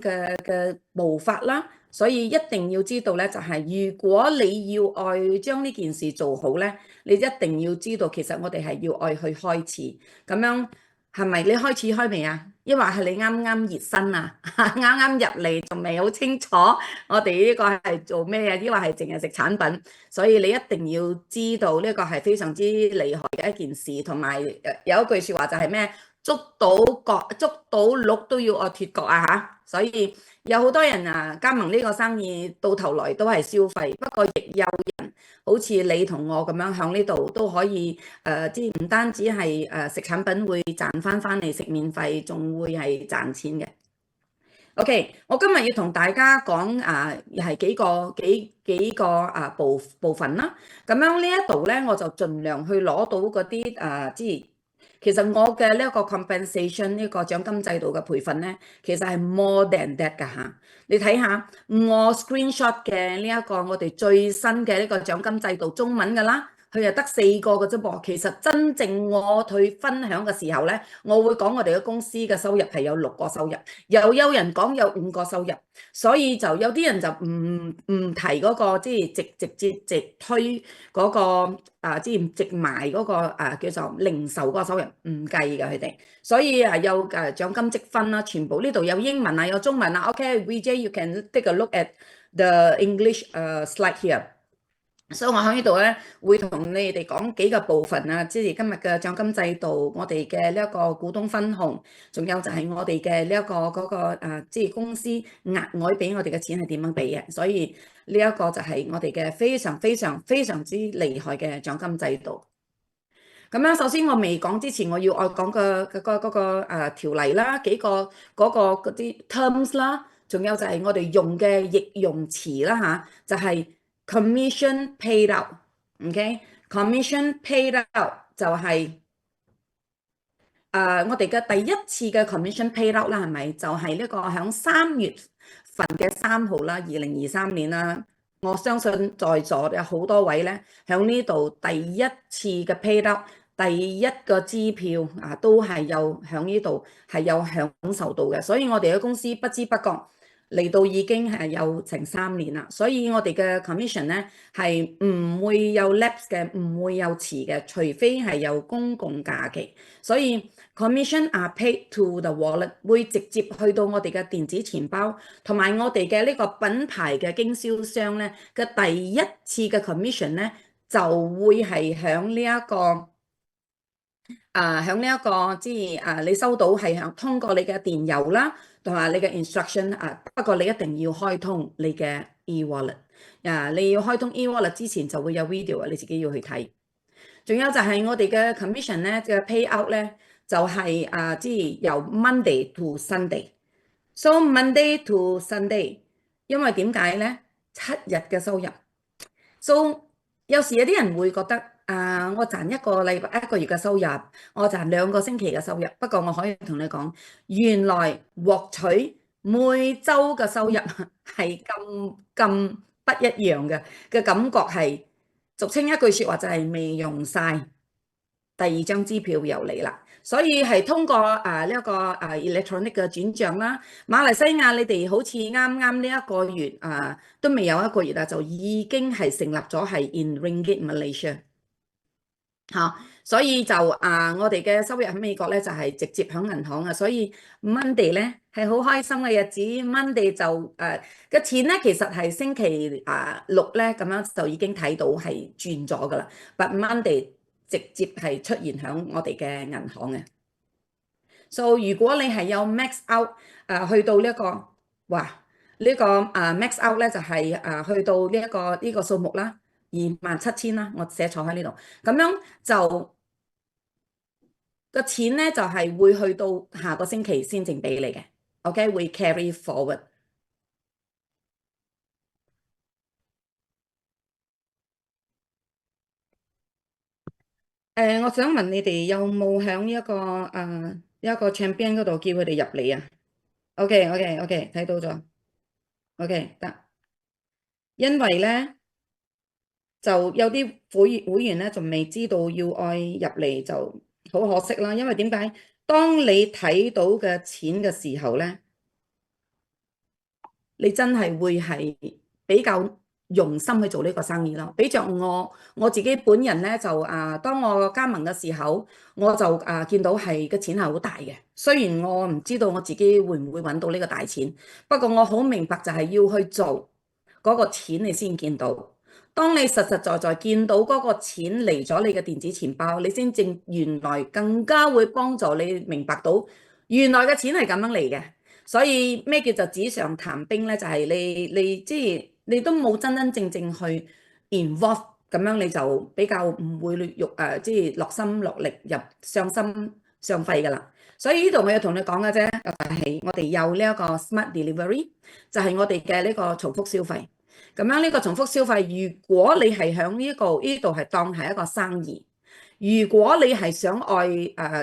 嘅步伐啦。所以一定要知道咧，就係如果你要愛將呢件事做好咧，你一定要知道其實我哋係要愛去開始。咁樣係咪你開始開未啊？抑或係你啱啱熱身啊？啱啱入嚟仲未好清楚我哋呢個係做咩啊？抑或係淨係食產品？所以你一定要知道呢個係非常之厲害嘅一件事，同埋有一句説話就係咩？捉到角捉到鹿都要愛脫角啊嚇！所以有好多人啊加盟呢個生意，到頭來都係消費。不過亦有人好似你同我咁樣喺呢度都可以即唔單止係食產品會賺翻嚟食免費，仲會係賺錢嘅。OK，我今日要同大家講係幾個部分啦。咁樣呢一度咧，我就盡量去攞到嗰啲其實我嘅呢一個 compensation 呢個獎金制度嘅培訓咧，其實係 more than that 㗎嚇。你睇下我 screenshot 嘅呢一個我哋最新嘅呢個獎金制度中文㗎啦。佢又得4個嘅啫噃，其實真正我去分享嘅時候咧，我會講我哋嘅公司嘅收入係有6個收入，又有人講有5個收入，所以就有啲人就唔提嗰個即係直推嗰個直賣嗰個叫做零售嗰個收入唔計㗎佢哋，所以有獎金積分啦，全部呢度有英文啊有中文啊。OK，VJ you can take a look at the English slide here。所以我喺呢度咧，會同你哋講幾個部分啊，即係今日嘅獎金制度，我哋嘅呢一個股東分紅，仲有就係我哋嘅呢一個嗰個即係公司額外俾我哋嘅錢係點樣俾嘅。所以呢一個就係我哋嘅非常非常非常之厲害嘅獎金制度。咁樣首先我未講之前，我要講個條例啦，幾個嗰啲 terms 啦，仲有就係我哋用嘅譯用詞啦嚇，就係commission paid out，OK？commission paid out 就係我哋嘅第一次嘅 commission paid out 啦，係咪？就係呢個響3月份嘅3號啦，2023年啦。我相信在座有好多位咧，響呢度第一次嘅 paid out，第一個支票都係有響呢度係有享受到嘅。所以我哋嘅公司不知不覺嚟到已經係有成3年啦，所以我哋嘅 commission 咧係唔會有 lapse 嘅，唔會有遲嘅，除非係有公共假期。所以 commission are paid to the wallet， 會直接去到我哋嘅電子錢包，同埋我哋嘅呢個品牌嘅經銷商咧嘅第一次嘅 commission 咧就會係響呢一個。響呢一個即係你收到係通過你嘅電郵啦，同埋你嘅 instruction 不過你一定要開通你嘅 e-wallet。你要開通 e-wallet 之前就會有 video 你自己要去睇。仲有就係我哋嘅 commission 咧嘅 payout 咧，就係即係由 Monday to Sunday。So Monday to Sunday，因為點解咧？7日嘅收入。So 有時有啲人會覺得我賺一個月嘅收入，我賺2個星期嘅收入。不過我可以同你講，原來獲取每週嘅收入係咁不一樣嘅感覺係，俗稱一句説話就係未用晒，第2張支票又嚟啦。所以係通過呢一個electronic 嘅轉帳啦。馬來西亞你哋好似啱啱呢一個月都未有1個月就已經係成立咗係 in Ringgit Malaysia 所以就我哋嘅收入喺美國咧就係直接響銀行所以 Monday 咧係好開心嘅日子。Monday 就嘅錢咧其實係星期6咧咁樣就已經睇到係轉咗噶啦，but Monday 直接係出現喺我哋嘅銀行嘅。So 如果你係有 max out 去到呢個呢個max out 咧就係去到呢個數目啦，27,000啦，我寫錯喺呢度。咁樣就個錢咧就係會去到下個星期先正俾你嘅。OK，會 carry forward。我想問你哋有冇喺一個 champion 嗰度叫佢哋入嚟啊？OK，睇到咗。OK，得。因為咧就有啲會員咧仲未知道要愛入嚟，就好可惜啦。因為點解？當你睇到嘅錢嘅時候咧，你真係會係比較用心去做呢個生意咯。比着我自己本人咧，就當我加盟嘅時候，我就見到係個錢係好大嘅。雖然我唔知道我自己會唔會揾到呢個大錢，不過我好明白就係要去做嗰個錢，你先見到。當你實實在在見到嗰個錢嚟咗你嘅電子錢包，你先正原來更加會幫助你明白到原來嘅錢係咁樣嚟嘅。所以咩叫做紙上談兵咧？就係你即係你都冇真真正正去 involve 咁樣，你就比較唔會即係落心落力入上心上肺㗎啦。所以呢度我要同你講嘅啫，就係我哋有呢一個 smart delivery，就係我哋嘅呢個重複消費。咁樣呢個重複消費，如果你係喺呢度係當係一個生意，如果你係想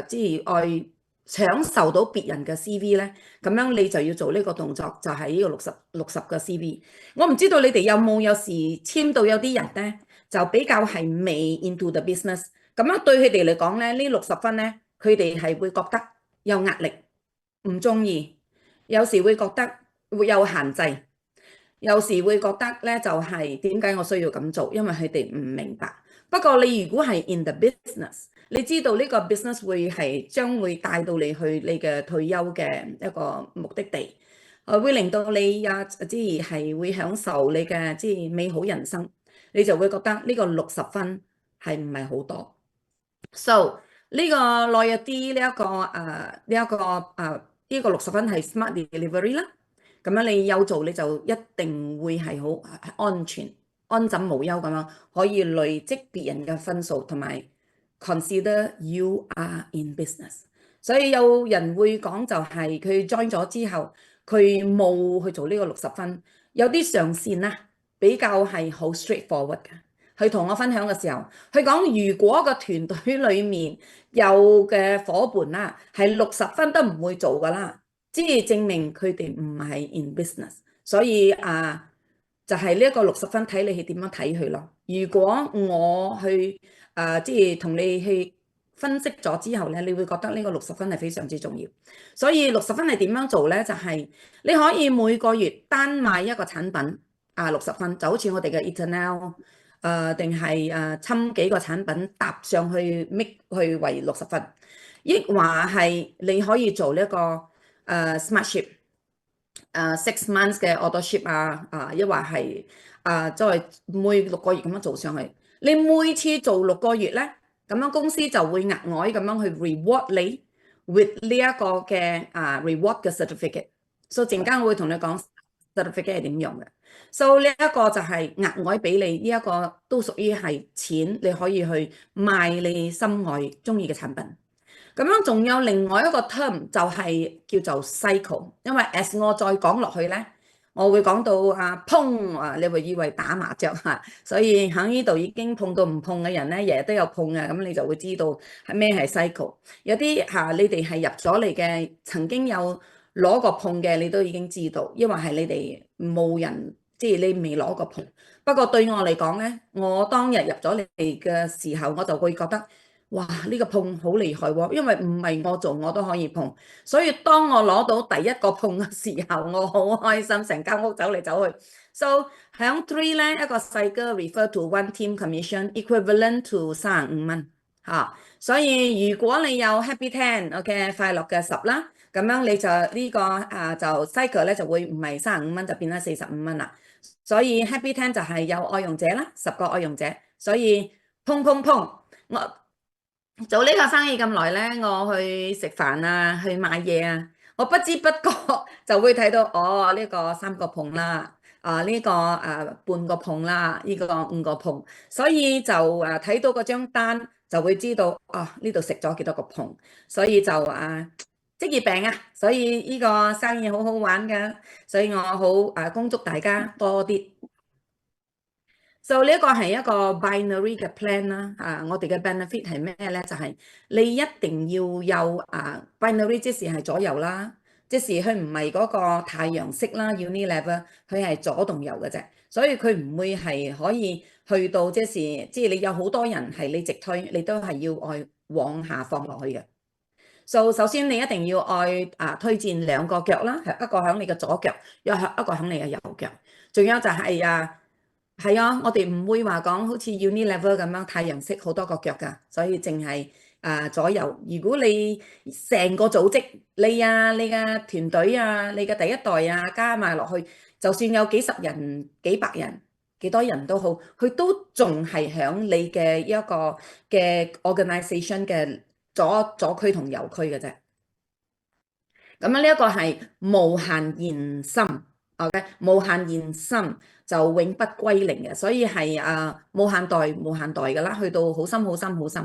即係愛享受到別人嘅 CV 咧，咁樣你就要做呢個動作，就係呢個六十個 CV。我唔知道你哋有時簽到有啲人咧，就比較係未 into the business，咁樣對佢哋嚟講咧，呢60分咧，佢哋係會覺得有壓力，唔中意，有時會覺得會有限制。有時會覺得咧，就係點解我需要咁做？因為佢哋唔明白。不過你如果係 in the business，你知道呢個 business 將會帶到你去你嘅退休嘅一個目的地，會令到你即係會享受你嘅即係美好人生，你就會覺得呢個60分係唔係好多？So 呢個耐一啲呢個60分係 smart delivery 啦。咁樣你有做你就一定會係好安全、安枕無憂咁樣，可以累積別人嘅分數，同埋 consider you are in business。所以有人會講就係佢 join 咗之後，佢冇去做呢個60分。有啲上線啦，比較係好 straightforward 嘅。佢同我分享嘅時候，佢講如果個團隊裡面有嘅伙伴啦，係60分都唔會做㗎啦。即係證明佢哋唔係 in business，所以就係呢一個60分睇你係點樣睇佢咯。如果我去即係同你去分析咗之後咧，你會覺得呢個60分係非常之重要。所以60分係點樣做咧？就係你可以每個月單賣一個產品60分，就好似我哋嘅 Eternal 定係侵幾個產品搭上去 make 去為60分，亦話係你可以做呢一個。Smart Ship 6 months 嘅 Auto Ship 抑或係即係每6個月咁樣做上去。你每次做6個月咧，咁樣公司就會額外咁樣去 reward 你 with 呢一個嘅reward 嘅 certificate。所以陣間我會同你講 certificate 係點用嘅。所以呢一個就係額外俾你，呢一個都屬於係錢，你可以去賣你心愛中意嘅產品。咁樣仲有另外一個 term 就係叫做 cycle，因為 as 我再講落去咧，我會講到碰你會以為打麻雀所以喺呢度已經碰到唔碰嘅人咧，日日都有碰嘅，咁你就會知道係咩係 cycle。有啲你哋係入咗嚟嘅，曾經有攞過碰嘅，你都已經知道，因為係你哋冇人，即係你未攞過碰。不過對我嚟講咧，我當日入咗嚟嘅時候，我就會覺得。哇！呢個碰好厲害喎，因為唔係我做我都可以碰，所以當我攞到第一個碰嘅時候，我好開心，成間屋走嚟走去。So 響 3咧一個細嘅 refer to one team commission equivalent to 35蚊嚇，所以如果你有 happy 10，OK 快樂嘅10啦，咁樣你就呢個就 cycle 咧就會唔係35蚊就變咗45蚊啦。所以 happy 10就係有愛用者啦，10個愛用者，所以碰碰碰我。做呢個生意咁耐咧，我去食飯去買嘢我不知不覺就會睇到呢個3個碰啦，呢個半個碰啦，呢個5個碰，所以就睇到嗰張單就會知道呢度食咗幾多個碰，所以就職業病所以呢個生意好好玩㗎，所以我好恭祝大家多啲。就呢一個係一個 binary 嘅 plan 啦，我哋嘅 benefit 係咩咧？就係你一定要有binary，即是係左右啦，即是佢唔係嗰個太陽式啦，unilever 佢係左同右嘅啫，所以佢唔會係可以去到即係你有好多人係你直推，你都係要往下放落去嘅。首先你一定要推薦兩個腳啦，一個喺你嘅左腳，一個喺你嘅右腳。仲有就係係啊，我哋唔會話講好似 Unilever 咁樣太陽式好多個腳㗎，所以淨係左右。如果你成個組織，你嘅團隊你嘅第一代加埋落去，就算有幾十人、幾百人、幾多人都好，佢都仲係喺你嘅一個嘅 organisation 嘅左區同右區嘅啫。咁呢一個係無限延伸，OK，無限延伸就永不歸零嘅，所以係無限代無限代嘅啦，去到好深好深好深。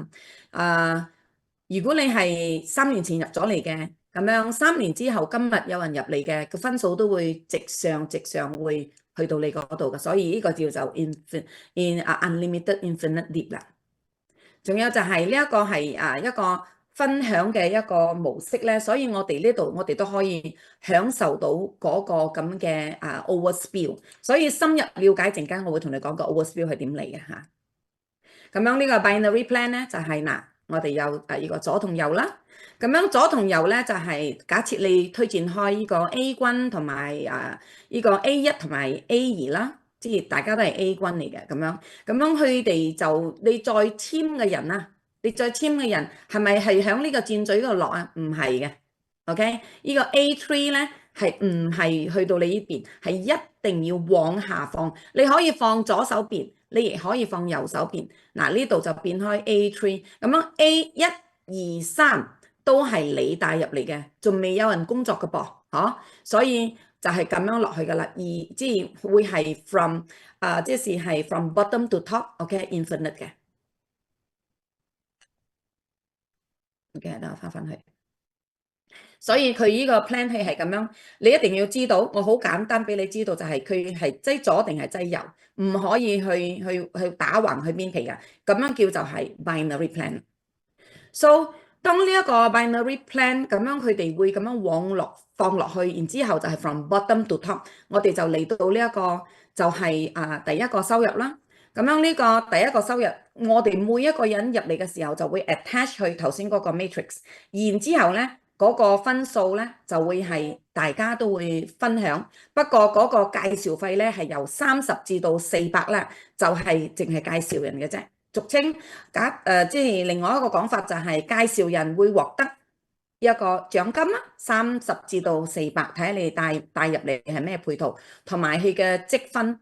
如果你係3年前入咗嚟嘅，咁樣3年之後今日有人入嚟嘅，個分數都會直上會去到你嗰度嘅，所以呢個叫做 unlimited infinite leap 啦。仲有就係呢一個係一個分享嘅一個模式咧，所以我哋呢度我哋都可以享受到嗰個咁嘅overspill。所以深入了解陣間，我會同你講個 overspill 係點嚟嘅嚇。咁樣呢個 binary plan 咧就係我哋有呢個左同右啦。咁樣左同右咧就係假設你推薦開呢個 A 君同埋呢個 A1同埋 A2啦。即係大家都係 A 君嚟嘅咁樣佢哋就你再簽嘅人你再簽嘅人係咪係喺呢個箭嘴嗰度落啊？唔係嘅 ，OK？呢個 A3 咧係唔係去到你呢邊，係一定要往下放。你可以放左手邊，你亦可以放右手邊。嗱呢度就變開 A3，咁樣 A1、2、3都係你帶入嚟嘅，仲未有人工作嘅噃，所以就係咁樣落去噶啦，即係會係 from 即係 from bottom to top，OK，infinite 嘅。OK，等我翻去。所以佢呢個 plan 係咁樣，你一定要知道，我好簡單俾你知道，就係佢係擠左定係擠右，唔可以去打橫去邊皮嘅，咁樣叫就係 binary plan。So 當呢一個 binary plan 咁樣，佢哋會咁樣放落去，然之後就係 from bottom to top，我哋就嚟到呢一個就係第一個收入啦。咁樣呢個第一個收入，我哋每一個人入嚟嘅時候就會 attach 去頭先嗰個 matrix，然之後咧嗰個分數咧就會係大家都會分享。不過嗰個介紹費咧係由30至到400啦，就係淨係介紹人嘅啫。俗稱即係另外一個講法就係介紹人會獲得一個獎金啦，30至到400，睇下你帶入嚟係咩配套，同埋佢嘅積分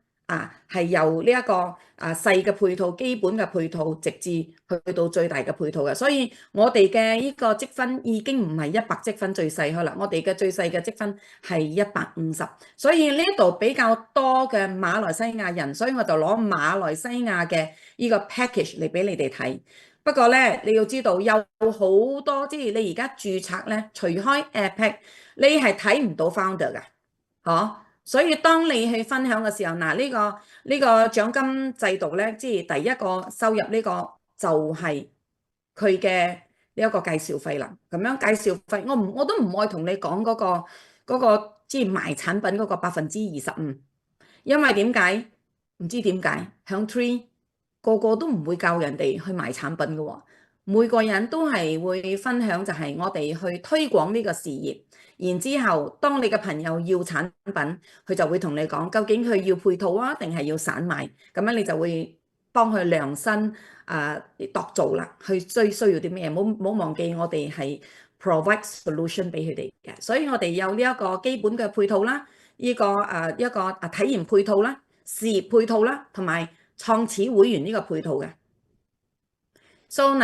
係由呢一個細嘅配套、基本嘅配套，直至去到最大嘅配套嘅。所以我哋嘅呢個積分已經唔係100積分最細啦，我哋嘅最細嘅積分係150。所以呢度比較多嘅馬來西亞人，所以我就攞馬來西亞嘅呢個 package 嚟俾你哋睇。不過咧，你要知道有好多，即係你而家註冊咧，除開 APEC，你係睇唔到 founder 㗎，所以當你去分享嘅時候，呢個獎金制度咧，即係第一個收入呢個就係佢嘅呢一個介紹費啦。咁樣介紹費，我都唔愛同你講嗰個即係賣產品嗰個25%，因為點解？唔知點解響 Tree 個個都唔會教人哋去賣產品嘅喎，每個人都係會分享就係我哋去推廣呢個事業。然之後，當你嘅朋友要產品，佢就會同你講，究竟佢要配套定係要散賣，咁樣你就會幫佢量身度做啦，去需要啲咩？冇忘記我哋係 provide solution 俾佢哋嘅，所以我哋有呢一個基本嘅配套啦，呢個一個體驗配套啦、事業配套啦，同埋創始會員呢個配套嘅。So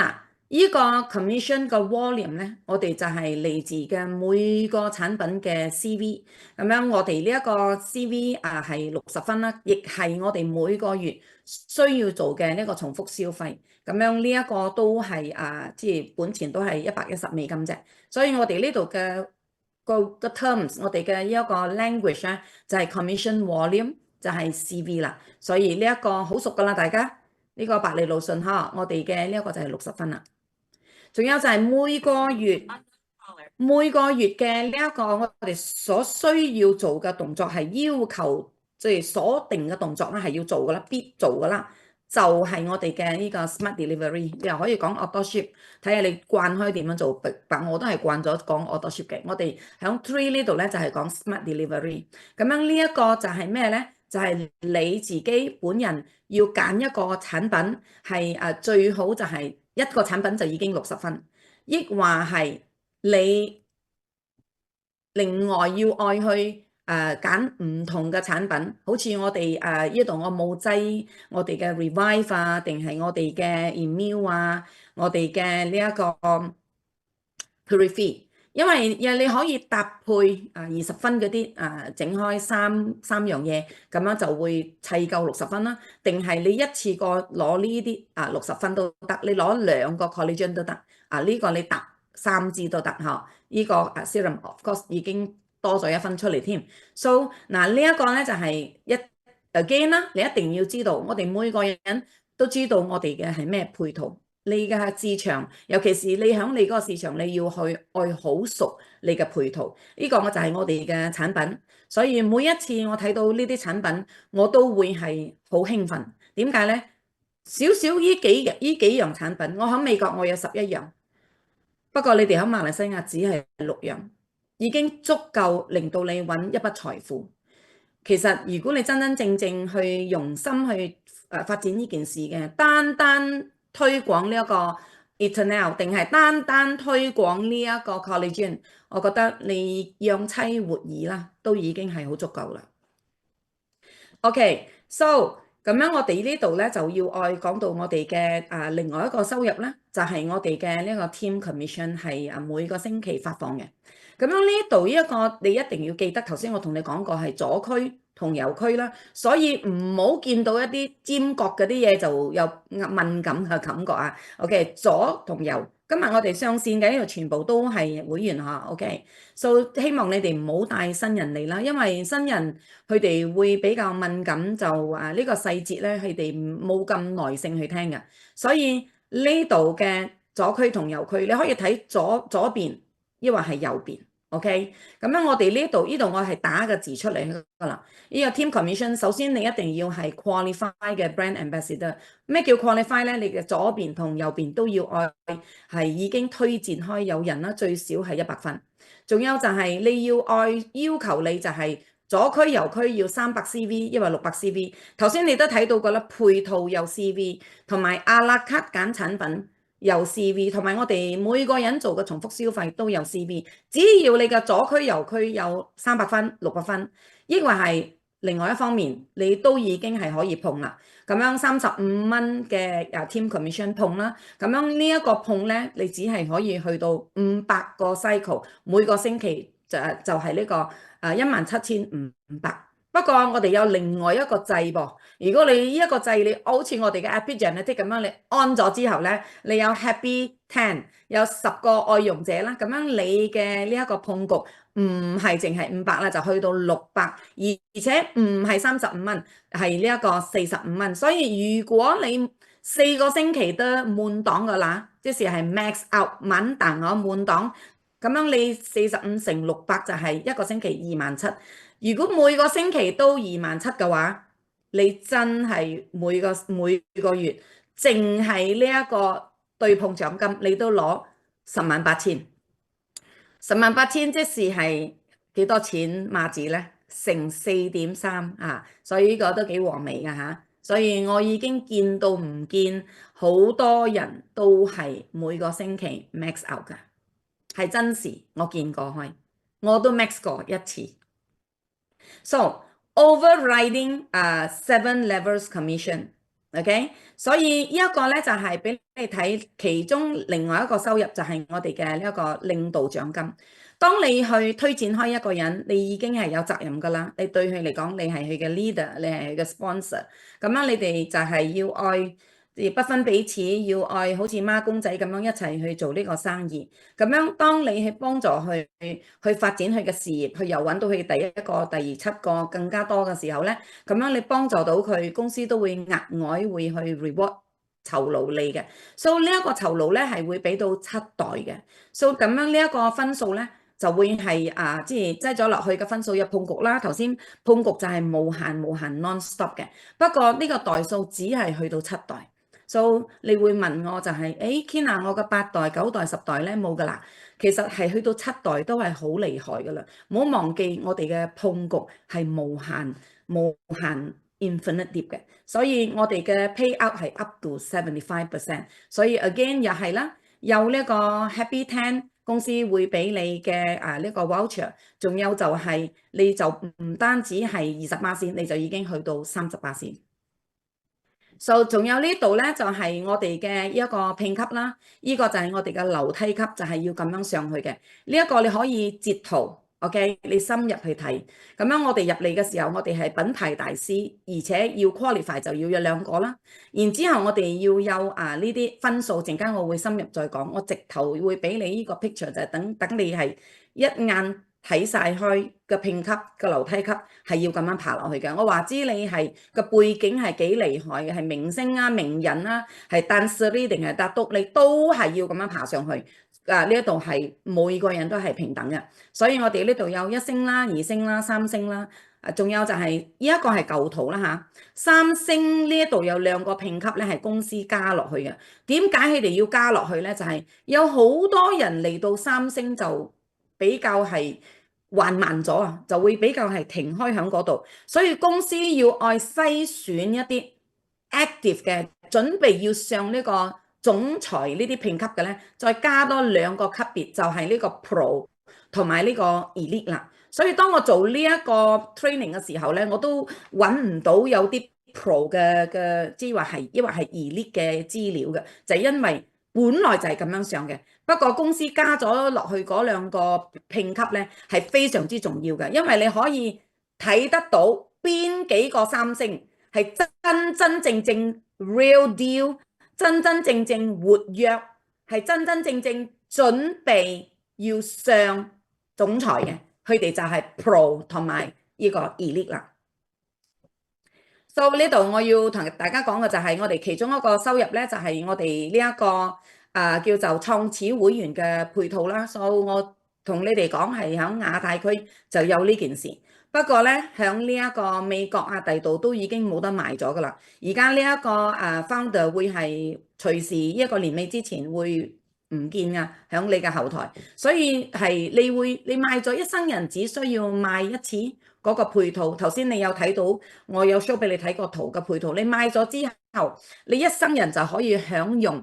呢個 commission 個 volume 咧，我哋就係嚟自嘅每個產品嘅 CV，咁樣我哋呢一個 CV 係60分啦，亦係我哋每個月需要做嘅呢個重複消費，咁樣呢一個都係即係本錢都係110美金啫，所以我哋呢度嘅個 terms， 我哋嘅呢一個 language 咧就係 commission volume 就係 CV 啦，所以呢一個好熟噶啦，大家呢個百里路順我哋嘅呢一個就係60分啦。仲有就係每個月嘅呢一個我哋所需要做嘅動作係要求，即係鎖定嘅動作咧係要做噶啦，必做噶啦。就係我哋嘅呢個 smart delivery，又可以講 auto ship，睇下你慣開點樣做。但我都係慣咗講 auto ship 嘅。我哋喺 three 呢度咧就係講 smart delivery。咁樣呢一個就係咩咧？就係你自己本人要揀一個產品係最好就係一個產品就已經60分，抑或係你另外要愛去揀唔同嘅產品，好似我哋呢度我冇擠我哋嘅 Revive 啊，定係我哋嘅 Email 啊，我哋嘅呢一個 Purify，因為你可以搭配20分嗰啲整開三樣嘢，咁樣就會砌夠60分啦。定係你一次過攞呢啲60分都得，你攞2個 collagen 都得呢個你搭3支都得嗬。呢個serum of course 已經多咗1分出嚟添。So 呢一個咧就係again 啦，你一定要知道，我哋每個人都知道我哋嘅係咩配套。你嘅市場，尤其是你喺你嗰個市場，你要去愛好熟你嘅配套。呢個我就係我哋嘅產品，所以每一次我睇到呢啲產品，我都會係好興奮。點解咧？少少呢幾樣產品，我喺美國我有11樣，不過你哋喺馬來西亞只係6樣，已經足夠令到你揾一筆財富。其實如果你真真正正去用心去發展呢件事嘅，單單推廣呢一個 Eternal，定係單單推廣呢一個 collagen， 我覺得你養妻活兒啦，都已經係好足夠啦。OK，so 咁樣我哋呢度咧就要講到我哋嘅另外一個收入咧，就係我哋嘅呢個 team commission 係每個星期發放嘅。咁樣呢度呢一個你一定要記得，頭先我同你講過係左區同右區啦，所以唔好見到一啲尖角嗰啲嘢就有敏感嘅感覺啊。OK，左同右，今日我哋上線嘅呢度全部都係會員嚇。OK，so 希望你哋唔好帶新人嚟啦，因為新人佢哋會比較敏感，就呢個細節咧，佢哋冇咁耐性去聽嘅，所以呢度嘅左區同右區，你可以睇左邊，抑或係右邊。OK，咁樣我哋呢度我係打個字出嚟㗎啦。呢個 team commission， 首先你一定要係 qualify 嘅 brand ambassador。咩叫 qualify 咧？你嘅左邊同右邊都要係已經推薦開有人啦，最少係100分。仲有就係你要求你就係左區右區要300 CV， 抑或600 CV。頭先你都睇到過啦，配套有 CV， 同埋阿拉卡揀產品有 CV， 同埋我哋每個人做嘅重複消費都有 CV。只要你嘅左區右區有300分、600分，抑或係另外一方面，你都已經係可以碰啦。咁樣35蚊嘅team commission 碰啦。咁樣呢一個碰咧，你只係可以去到500個 cycle， 每個星期就係呢個17,500。不過我哋有另外一個掣噃，如果你呢一個掣你好似我哋嘅 Epigenetic 咁樣，你安咗之後咧，你有 Happy 10，有10個愛用者啦，咁樣你嘅呢一個碰局唔係淨係500啦，就去到600，而且唔係35蚊，係呢一個45蚊。所以如果你4個星期都滿檔嘅啦，即係 max out 滿檔我滿檔，咁樣你45乘600就係一個星期27,000。如果每個星期都27,000嘅話，你真係每個月淨係呢一個對碰獎金，你都攞108,000。108,000即係幾多錢馬紙咧？乘4.3所以呢個都幾和味㗎嚇。所以我已經見到唔見好多人都係每個星期 max out 㗎，係真事，我見過開，我都 max 過1次。So overriding 7 levels commission，OK，所以呢一個咧就係俾你睇其中另外一個收入就係我哋嘅呢一個領導獎金。當你去推薦開一個人，你已經係有責任㗎啦。你對佢嚟講，你係佢嘅 leader，你係佢嘅 sponsor，咁樣你哋就係要愛。不分彼此，要愛好似孖公仔咁樣一齊去做呢個生意。咁樣當你去幫助佢去發展佢嘅事業，佢又揾到佢第1個、第7個更加多嘅時候咧，咁樣你幫助到佢，公司都會額外會去 reward 酬勞你嘅。So 呢一個酬勞咧係會俾到7代嘅。So 咁樣呢一個分數咧，就會係即係擠咗落去嘅分數有碰局啦。頭先碰局就係無限 non-stop 嘅，不過呢個代數只係去到7代。So 你會問我就係，Kina 我嘅8代、9代、10代咧冇㗎啦。其實係去到7代都係好厲害㗎啦。唔好忘記我哋嘅碰局係無限 infinite deep 嘅，所以我哋嘅 payout 係 up to 75%。所以 again 又係啦，有呢個 Happy 10公司會俾你嘅呢個 voucher，仲有就係你就唔單止係20%，你就已經去到30%。仲有呢度咧，就係我哋嘅一個評級啦。呢個就係我哋嘅樓梯級，就係要咁樣上去嘅。呢一個你可以截圖，OK？你深入去睇。咁樣我哋入嚟嘅時候，我哋係品牌大師，而且要 qualify 就要有2個啦。然之後我哋要有呢啲分數，陣間我會深入再講。我直頭會俾你呢個 picture，就係等你係一眼睇晒開個評級個樓梯級係要咁樣爬落去嘅。我話知你係個背景係幾厲害嘅，係明星啊、名人啊，係 dancer 定係拿督，你都係要咁樣爬上去。呢一度係每個人都係平等嘅，所以我哋呢度有1星啦、2星啦、3星啦。仲有就係呢一個係舊圖啦嚇。3星呢一度有2個評級咧係公司加落去嘅。點解佢哋要加落去咧？就係有好多人嚟到3星就比較係還慢咗啊，就會比較係停開喺嗰度，所以公司要愛篩選一啲 active 嘅，準備要上呢個總裁呢啲評級嘅咧，再加多2個級別，就係呢個 Pro 同埋呢個 Elite 啦。所以當我做呢一個 training 嘅時候咧，我都揾唔到有啲 Pro 嘅，即係話係抑或係 Elite 嘅資料嘅，就係因為本來就係咁樣上嘅。不過公司加咗落去嗰2個評級咧，係非常之重要嘅，因為你可以睇得到邊幾個3星係真正 real deal， 真正活躍，係真正準備要上總裁嘅，佢哋就係 Pro 同埋呢個 Elite 啦。呢度我要同大家講嘅就係我哋其中一個收入咧，就係我哋呢一個叫做創始會員嘅配套啦。我同你哋講係喺亞太區就有呢件事，不過咧喺呢一個美國第度都已經冇得賣咗噶啦。而家呢一個founder 會係隨時一個年尾之前會唔見噶，喺你嘅後台，所以係你賣咗一生人只需要賣一次。嗰個配套，頭先你有睇到，我有 show 俾你睇個圖嘅配套。你買咗之後，你一生人就可以享用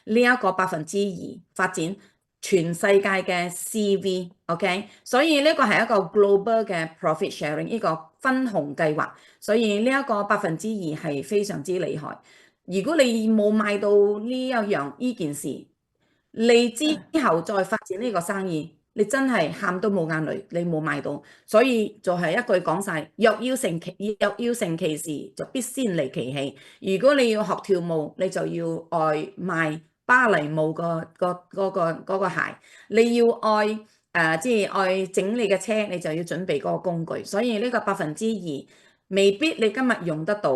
呢一個2%發展全世界嘅 CV，OK？所以呢個係一個 global 嘅 profit sharing 呢個分紅計劃。所以呢一個2%係非常之厲害。如果你冇買到呢件事，你之後再發展呢個生意。你真係喊都冇眼淚，你冇買到，所以就係一句講晒：若要成其事，就必先利其器。如果你要學跳舞，你就要愛賣芭蕾舞嗰個鞋；你要愛即係愛整你嘅車，你就要準備嗰個工具。所以呢個2%未必你今日用得到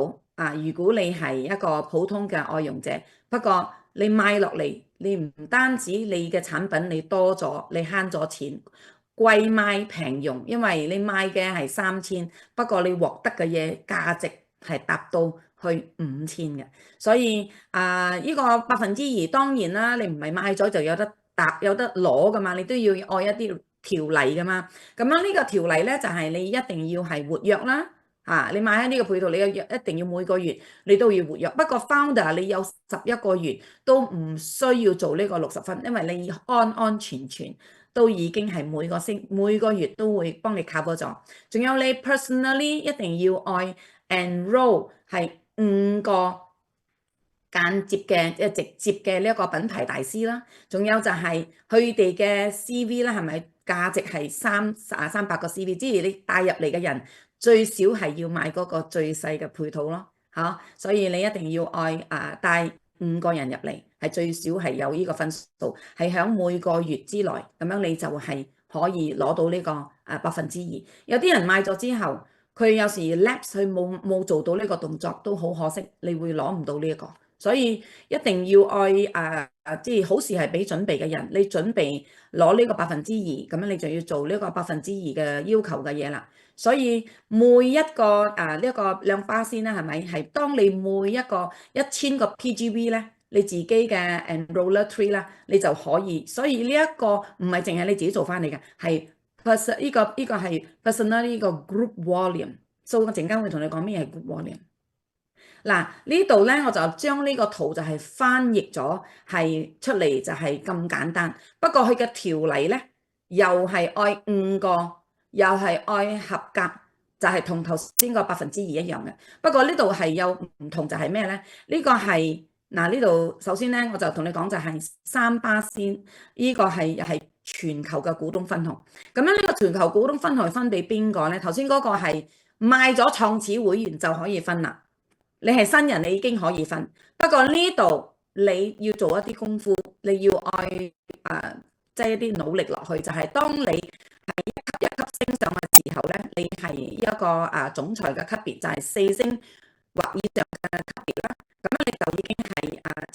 如果你係一個普通嘅愛用者，不過你買落嚟。你唔單止你嘅產品你多咗，你慳咗錢，貴賣平用，因為你賣嘅係3000，不過你獲得嘅嘢價值係達到去5000嘅，所以呢個2%當然啦，你唔係買咗就有得攞噶嘛，你都要按一啲條例噶嘛，咁樣呢個條例咧就係你一定要係活躍啦。你買喺呢個配套，你一定要每個月你都要活躍。不過 founder 你有11個月都唔需要做呢個60分，因為你安安全全都已經係每個月都會幫你 cover 咗。仲有你 personally 一定要愛 enroll 係5個間接嘅直接嘅呢一個品牌大師啦。仲有就係佢哋嘅 CV 啦，係咪價值係300個 CV？即係你帶入嚟嘅人。最少係要買嗰個最細嘅配套咯，所以你一定要帶5個人入嚟，係最少係有呢個分數，係喺每個月之內，咁樣你就係可以攞到呢個2%。有啲人買咗之後，佢有時 lapse 佢冇做到呢個動作，都好可惜，你會攞唔到呢一個。所以一定要愛即係好事係俾準備嘅人，你準備攞呢個2%，咁樣你就要做呢個2%嘅要求嘅嘢啦。所以每一個呢一個2%啦，係咪？係當你每一個1000個 PGV 咧，你自己嘅 enroller tree 啦，你就可以。所以呢一個唔係淨係你自己做翻嚟嘅，係呢個係 personal 呢個 group volume。所以我陣間會同你講咩係 group volume。嗱，呢度咧我就將呢個圖就係翻譯咗，係出嚟就係咁簡單。不過佢嘅條例咧，又係愛5個，又係愛合格，就係同頭先個2%一樣嘅。不過呢度係有唔同，就係咩咧？呢個係嗱，呢度首先咧我就同你講就係3%，呢個係全球嘅股東分紅。咁樣呢個全球股東分紅分俾邊個咧？頭先嗰個係賣咗創始會員就可以分啦。你係新人，你已經可以分。不過呢度你要做一啲功夫，你要即係一啲努力落去，就係當你係一級一級升上嘅時候咧，你係一個總裁嘅級別，就係4星或以上嘅級別啦。咁你就已經係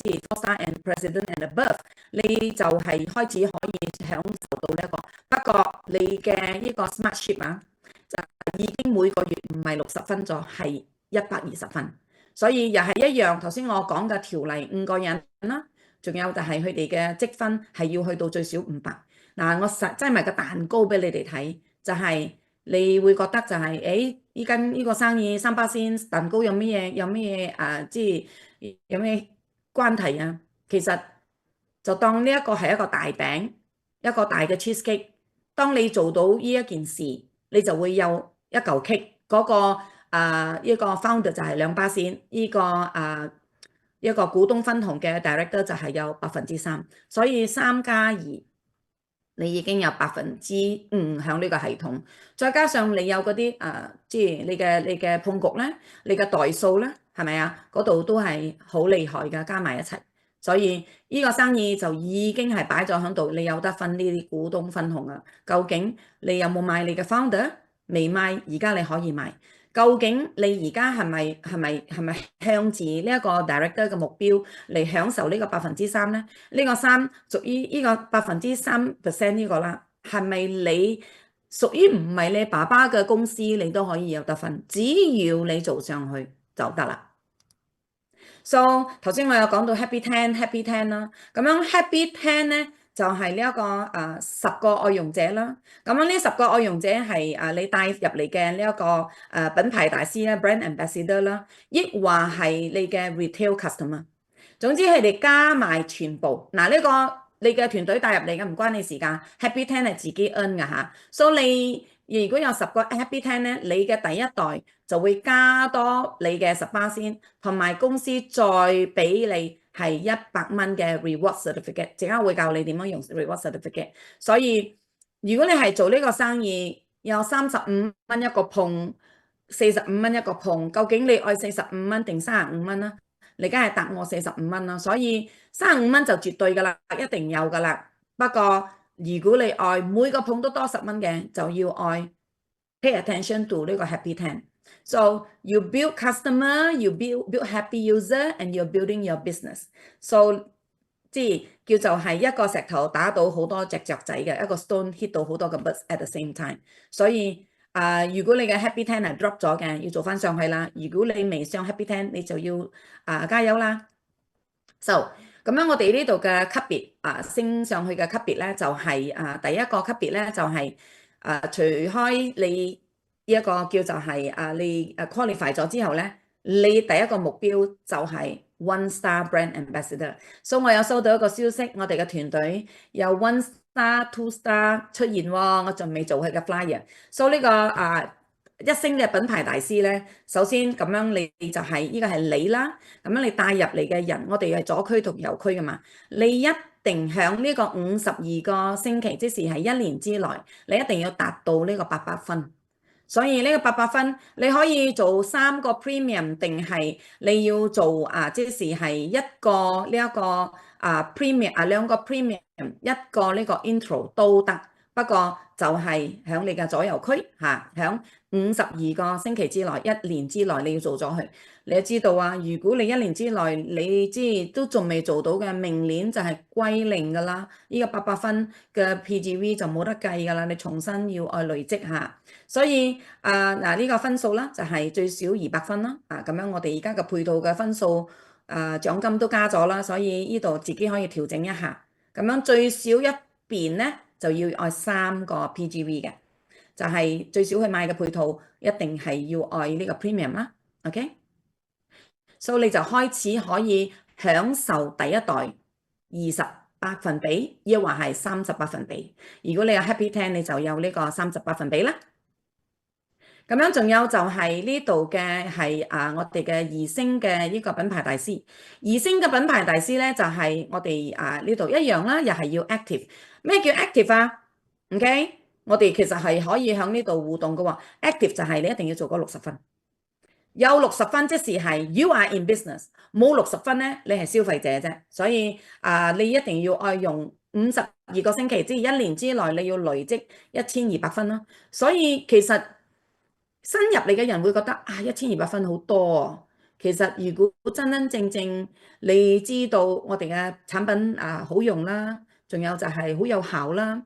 即係 4-star and president and above， 你就係開始可以享受到呢一個。不過你嘅呢個 smartship 就已經每個月唔係60分咗，係120分。所以又係一樣，頭先我講嘅條例5個人啦，仲有就係佢哋嘅積分係要去到最少500。嗱，我擠埋個蛋糕俾你哋睇，就係你會覺得就係依間呢個生意3%蛋糕有咩嘢？有咩嘢即係有咩關係啊？其實就當呢一個係一個大餅，一個大嘅 cheesecake。當你做到呢一件事，你就會有一嚿 cake 嗰個。呢個 founder 就係2%，呢個一個股東分紅嘅 director 就係有3%，所以3+2，你已經有5%喺呢個系統，再加上你有嗰啲即係你嘅碰局咧，你嘅代數咧，係咪啊？嗰度都係好厲害㗎，加埋一齊，所以呢個生意就已經係擺咗喺度，你有得分呢啲股東分紅啊。究竟你有冇買你嘅 founder？未買，而家你可以買。究竟你而家係咪向住呢一個 director 嘅目標嚟享受呢個3%咧？呢個3屬於呢個3%呢個啦，係咪你屬於唔係你爸爸嘅公司，你都可以有得分，只要你做上去就得啦。So 頭先我有講到 Happy 10啦，咁樣 Happy 10咧。就係呢一個10個愛用者啦，咁樣呢10個愛用者係你帶入嚟嘅呢一個品牌大師啦 brand ambassador 啦，抑或係你嘅 retail customer。總之佢哋加埋全部，呢個你嘅團隊帶入嚟嘅唔關你事㗎，Happy 10係自己 earn 㗎嚇，所以你如果有10個 Happy 10咧，你嘅第一代就會加多你嘅10%，同埋公司再俾你。係100蚊嘅 reward certificate，陣間會教你點樣用 reward certificate。所以如果你係做呢個生意，有35蚊一個碰，45蚊一個碰，究竟你愛45蚊定35蚊啦？你梗係答我45蚊啦。所以35蚊就絕對㗎啦，一定有㗎啦。不過如果你愛每個碰都多10蚊嘅，就要愛 pay attention to 呢個 Happy 10。So you build customer, you build happy user, and you're building your business. So 即係叫做係一個石頭打到好多隻雀仔嘅，一個 stone hit 到好多個 birds at the same time。所以如果你嘅 Happy 10係 drop 咗嘅，要做翻上去啦。如果你未上 Happy 10，你就要加油啦。So 咁樣我哋呢度嘅級別升上去嘅級別咧，就係第一個級別咧就係除開你。呢一個叫就係你qualify 咗之後咧，你第一個目標就係 One Star Brand Ambassador。所以我有收到一個消息，我哋嘅團隊有 One Star、Two Star 出現喎，我仲未做佢嘅 flyer。所以呢個1星嘅品牌大師咧，首先咁樣你就係呢個係你啦，咁樣你帶入嚟嘅人，我哋係左區同右區㗎嘛，你一定響呢個52個星期，即是係1年之內，你一定要達到呢個800分。所以呢個800分，你可以做3個 premium，定係你要做即是係一個呢一個premium2個 premium，一個呢個 intro 都得。不過就係喺你嘅左右區嚇，喺52個星期之內，一年之內你要做咗佢。你都知道啊，如果你一年之內你知都仲未做到嘅，明年就係歸零㗎啦。呢個800分嘅 PGV 就冇得計㗎啦，你重新要累積下。所以嗱呢個分數啦，就係最少200分啦。咁樣我哋而家嘅配套嘅分數獎金都加咗啦，所以呢度自己可以調整一下。咁樣最少一邊咧就要愛3個 PGV 嘅，就係最少去買嘅配套一定係要愛呢個 premium 啦。OK，所以你就開始可以享受第一代20%，抑或係30%。如果你有 Happy 10，你就有呢個30%啦。咁樣仲有就係呢度嘅係我哋嘅2星嘅呢個品牌大師，2星嘅品牌大師咧就係我哋呢度一樣啦，又係要 active。咩叫 active 啊？OK，我哋其實係可以喺呢度互動嘅喎。active 就係你一定要做嗰60分，有60分即係 you are in business，冇60分咧你係消費者啫。所以你一定要用52個星期，即係1年之內你要累積1200分咯。所以其實新入嚟嘅人會覺得1200分好多啊。其實如果真真正正你知道我哋嘅產品好用啦，仲有就係好有效啦，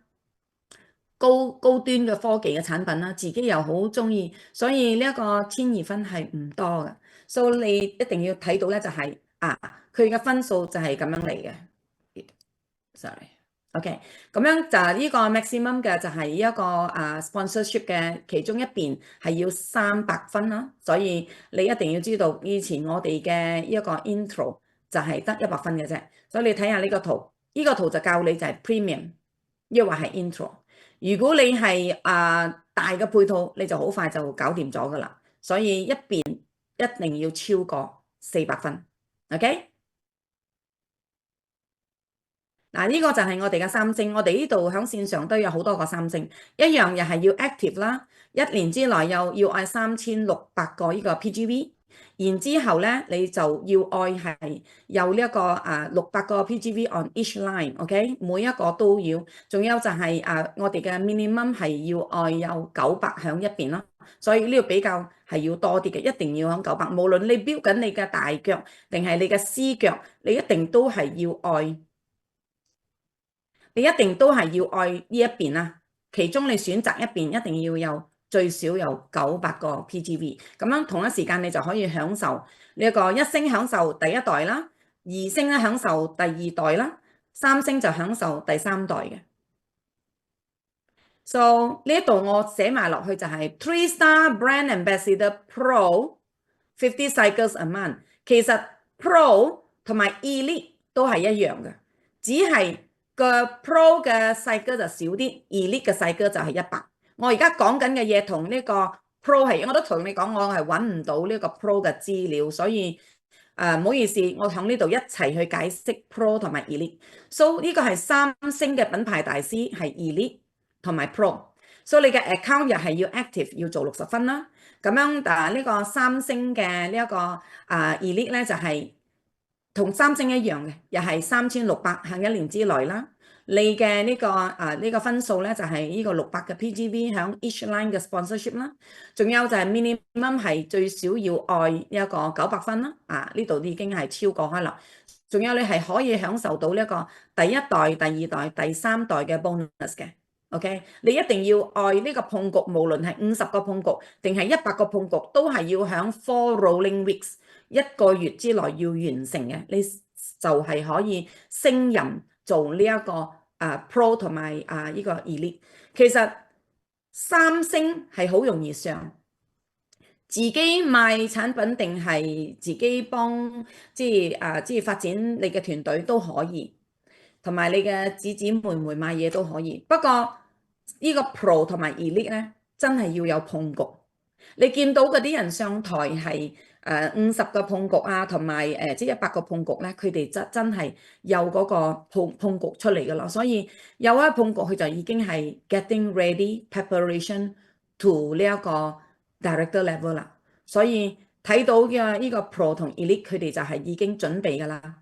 高端嘅科技嘅產品啦，自己又好中意，所以呢一個1200分係唔多嘅。所以你一定要睇到咧，就係佢嘅分數就係咁樣嚟嘅。Sorry，OK，咁樣就係呢個 maximum 嘅就係一個sponsorship 嘅其中一邊係要300分啦。所以你一定要知道，以前我哋嘅一個 intro 就係得100分嘅啫。所以你睇下呢個圖，呢個圖就教你就係 premium，抑或係 intro。如果你係大嘅配套，你就好快就搞掂咗噶啦。所以一邊一定要超過400分。OK。嗱，呢個就係我哋嘅3星，我哋呢度喺線上都有好多個3星，一樣又係要 active 啦，一年之內又要愛3600個呢個 PGV，然之後咧你就要愛係有呢一個600個 PGV on each line，OK，每一個都要，仲有就係我哋嘅 minimum 係要愛有900喺一邊咯，所以呢個比較係要多啲嘅，一定要喺900，無論你標緊你嘅大腳定係你嘅 C 腳，你一定都係要愛。你一定都係要愛呢一邊啦，其中你選擇一邊一定要有最少有900個 PGV，咁樣同一時間你就可以享受呢一個1星享受第一代啦，2星咧享受第2代啦，3星就享受第3代嘅。So 呢度我寫埋落去就係 3-star brand ambassador pro 50 cycles a month。其實 pro 同埋 elite 都係一樣嘅，只係個 pro 嘅細哥就少啲 ，elite 嘅細哥就係100。我而家講緊嘅嘢同呢個 pro 係，我都同你講，我係揾唔到呢個 pro 嘅資料，所以唔好意思，我喺呢度一齊去解釋 pro 同埋 elite。So 呢個係3星嘅品牌大師係 elite 同埋 pro。所以你嘅 account 又係要 active，要做60分啦。咁樣呢個3星嘅呢一個elite 咧就係同3星一樣嘅，又係3600喺1年之內啦。你嘅呢個分數咧就係呢個600嘅 PGV 響 each line 嘅 sponsorship 啦。仲有就係 minimum 係最少要愛呢一個900分啦。呢度已經係超過開啦。仲有你係可以享受到呢一個第一代、第2代、第3代嘅 bonus 嘅。OK，你一定要愛呢個碰局，無論係50個碰局定係100個碰局，都係要響 4 rolling weeks 1個月之內要完成嘅，你就係可以升任做呢一個pro 同埋呢個 elite。其實3星係好容易上，自己賣產品定係自己幫即係發展你嘅團隊都可以。同埋你嘅姊姊妹妹買嘢都可以，不過呢個 Pro 同埋 Elite 咧，真係要有碰局。你見到嗰啲人上台係50個碰局同埋即係100個碰局咧，佢哋真係有嗰個碰局出嚟㗎啦。所以有一碰局，佢就已經係 getting ready preparation to 呢一個 director level 啦。所以睇到嘅呢個 Pro 同 Elite，佢哋就係已經準備㗎啦。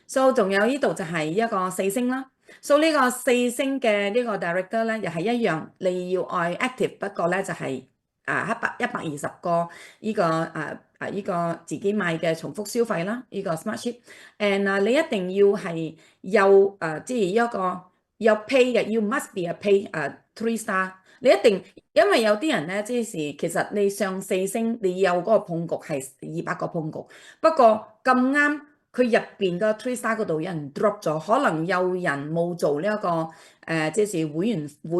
So 仲有呢度就係一個4星啦。So 呢個4星嘅呢個 director 咧，又係一樣，你要愛 active，不過咧就係120個呢個呢個自己買嘅重複消費啦，呢個 smart ship，and 你一定要係有即係一個有 pay 嘅，要 must be a pay 3 star，你一定因為有啲人咧，即係其實你上4星，你有嗰個碰局係200個碰局，不過咁啱。佢入邊個 three star 嗰度有人 drop 咗，可能有人冇做呢一個即係會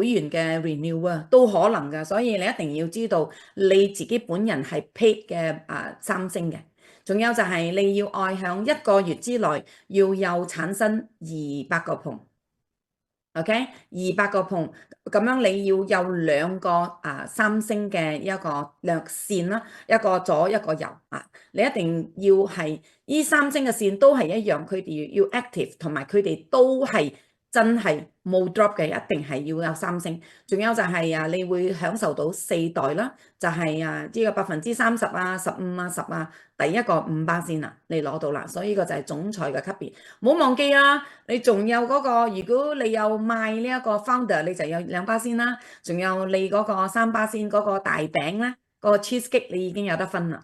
員嘅 renew 啊，都可能㗎，所以你一定要知道你自己本人係 paid 嘅3星嘅，仲有就係你要愛響1個月之內要有產生200個碰。OK，200個碰，咁樣你要有2個3星嘅一個兩線啦，一個左一個右你一定要係呢3星嘅線都係一樣，佢哋要 active，同埋佢哋都係真係冇 drop 嘅，一定係要有3星。仲有就係你會享受到4代啦，就係呢個30%、15%、10%第一個5%你攞到啦，所以呢個就係總裁嘅級別。唔好忘記啊，你仲有嗰個，如果你有賣呢一個 founder，你就有2%啦，仲有你嗰個3%嗰個大餅咧，嗰個 cheesecake 你已經有得分啦。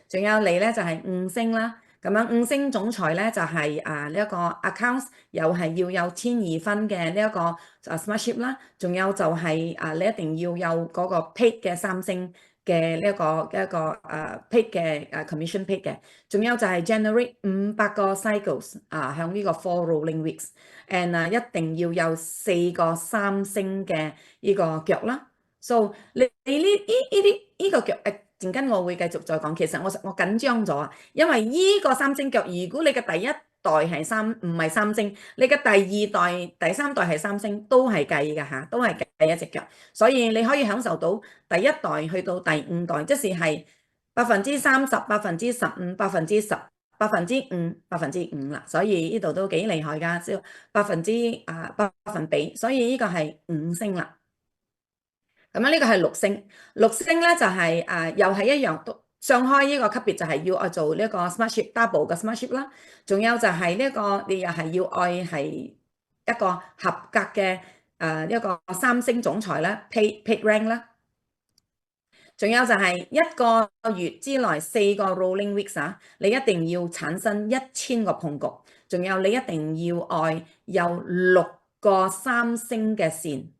仲有你咧就係5星啦，咁樣5星總裁咧就係呢一個 accounts 又係要有1200分嘅呢一個smart ship 啦，仲有就係你一定要有嗰個 paid 嘅3星嘅呢一個paid 嘅commission paid 嘅，仲有就係 generate 500個 cycles向呢個 4 rolling weeks，and 一定要有4個3星嘅呢個腳啦。So 呢個腳陣間我會繼續再講。其實我緊張咗因為呢個3星腳，如果你嘅第一代係唔係3星，你嘅第2代、第3代係3星都係計㗎嚇，都係計一隻腳。所以你可以享受到第1代去到第5代，即係30%、15%、10%、5%啦。所以呢度都幾厲害㗎，只百分比。所以呢個係5星啦。咁樣呢個係6星，6星咧就係又係一樣，上開呢個級別就係要做呢個 smart ship double 嘅 smart ship 啦，仲有就係呢個你又係要愛係一個合格嘅一個3星總裁啦 paid rank 啦，仲有就係1個月之內4個 rolling weeks 你一定要產生1000個碰局，仲有你一定要愛有6個3星嘅線。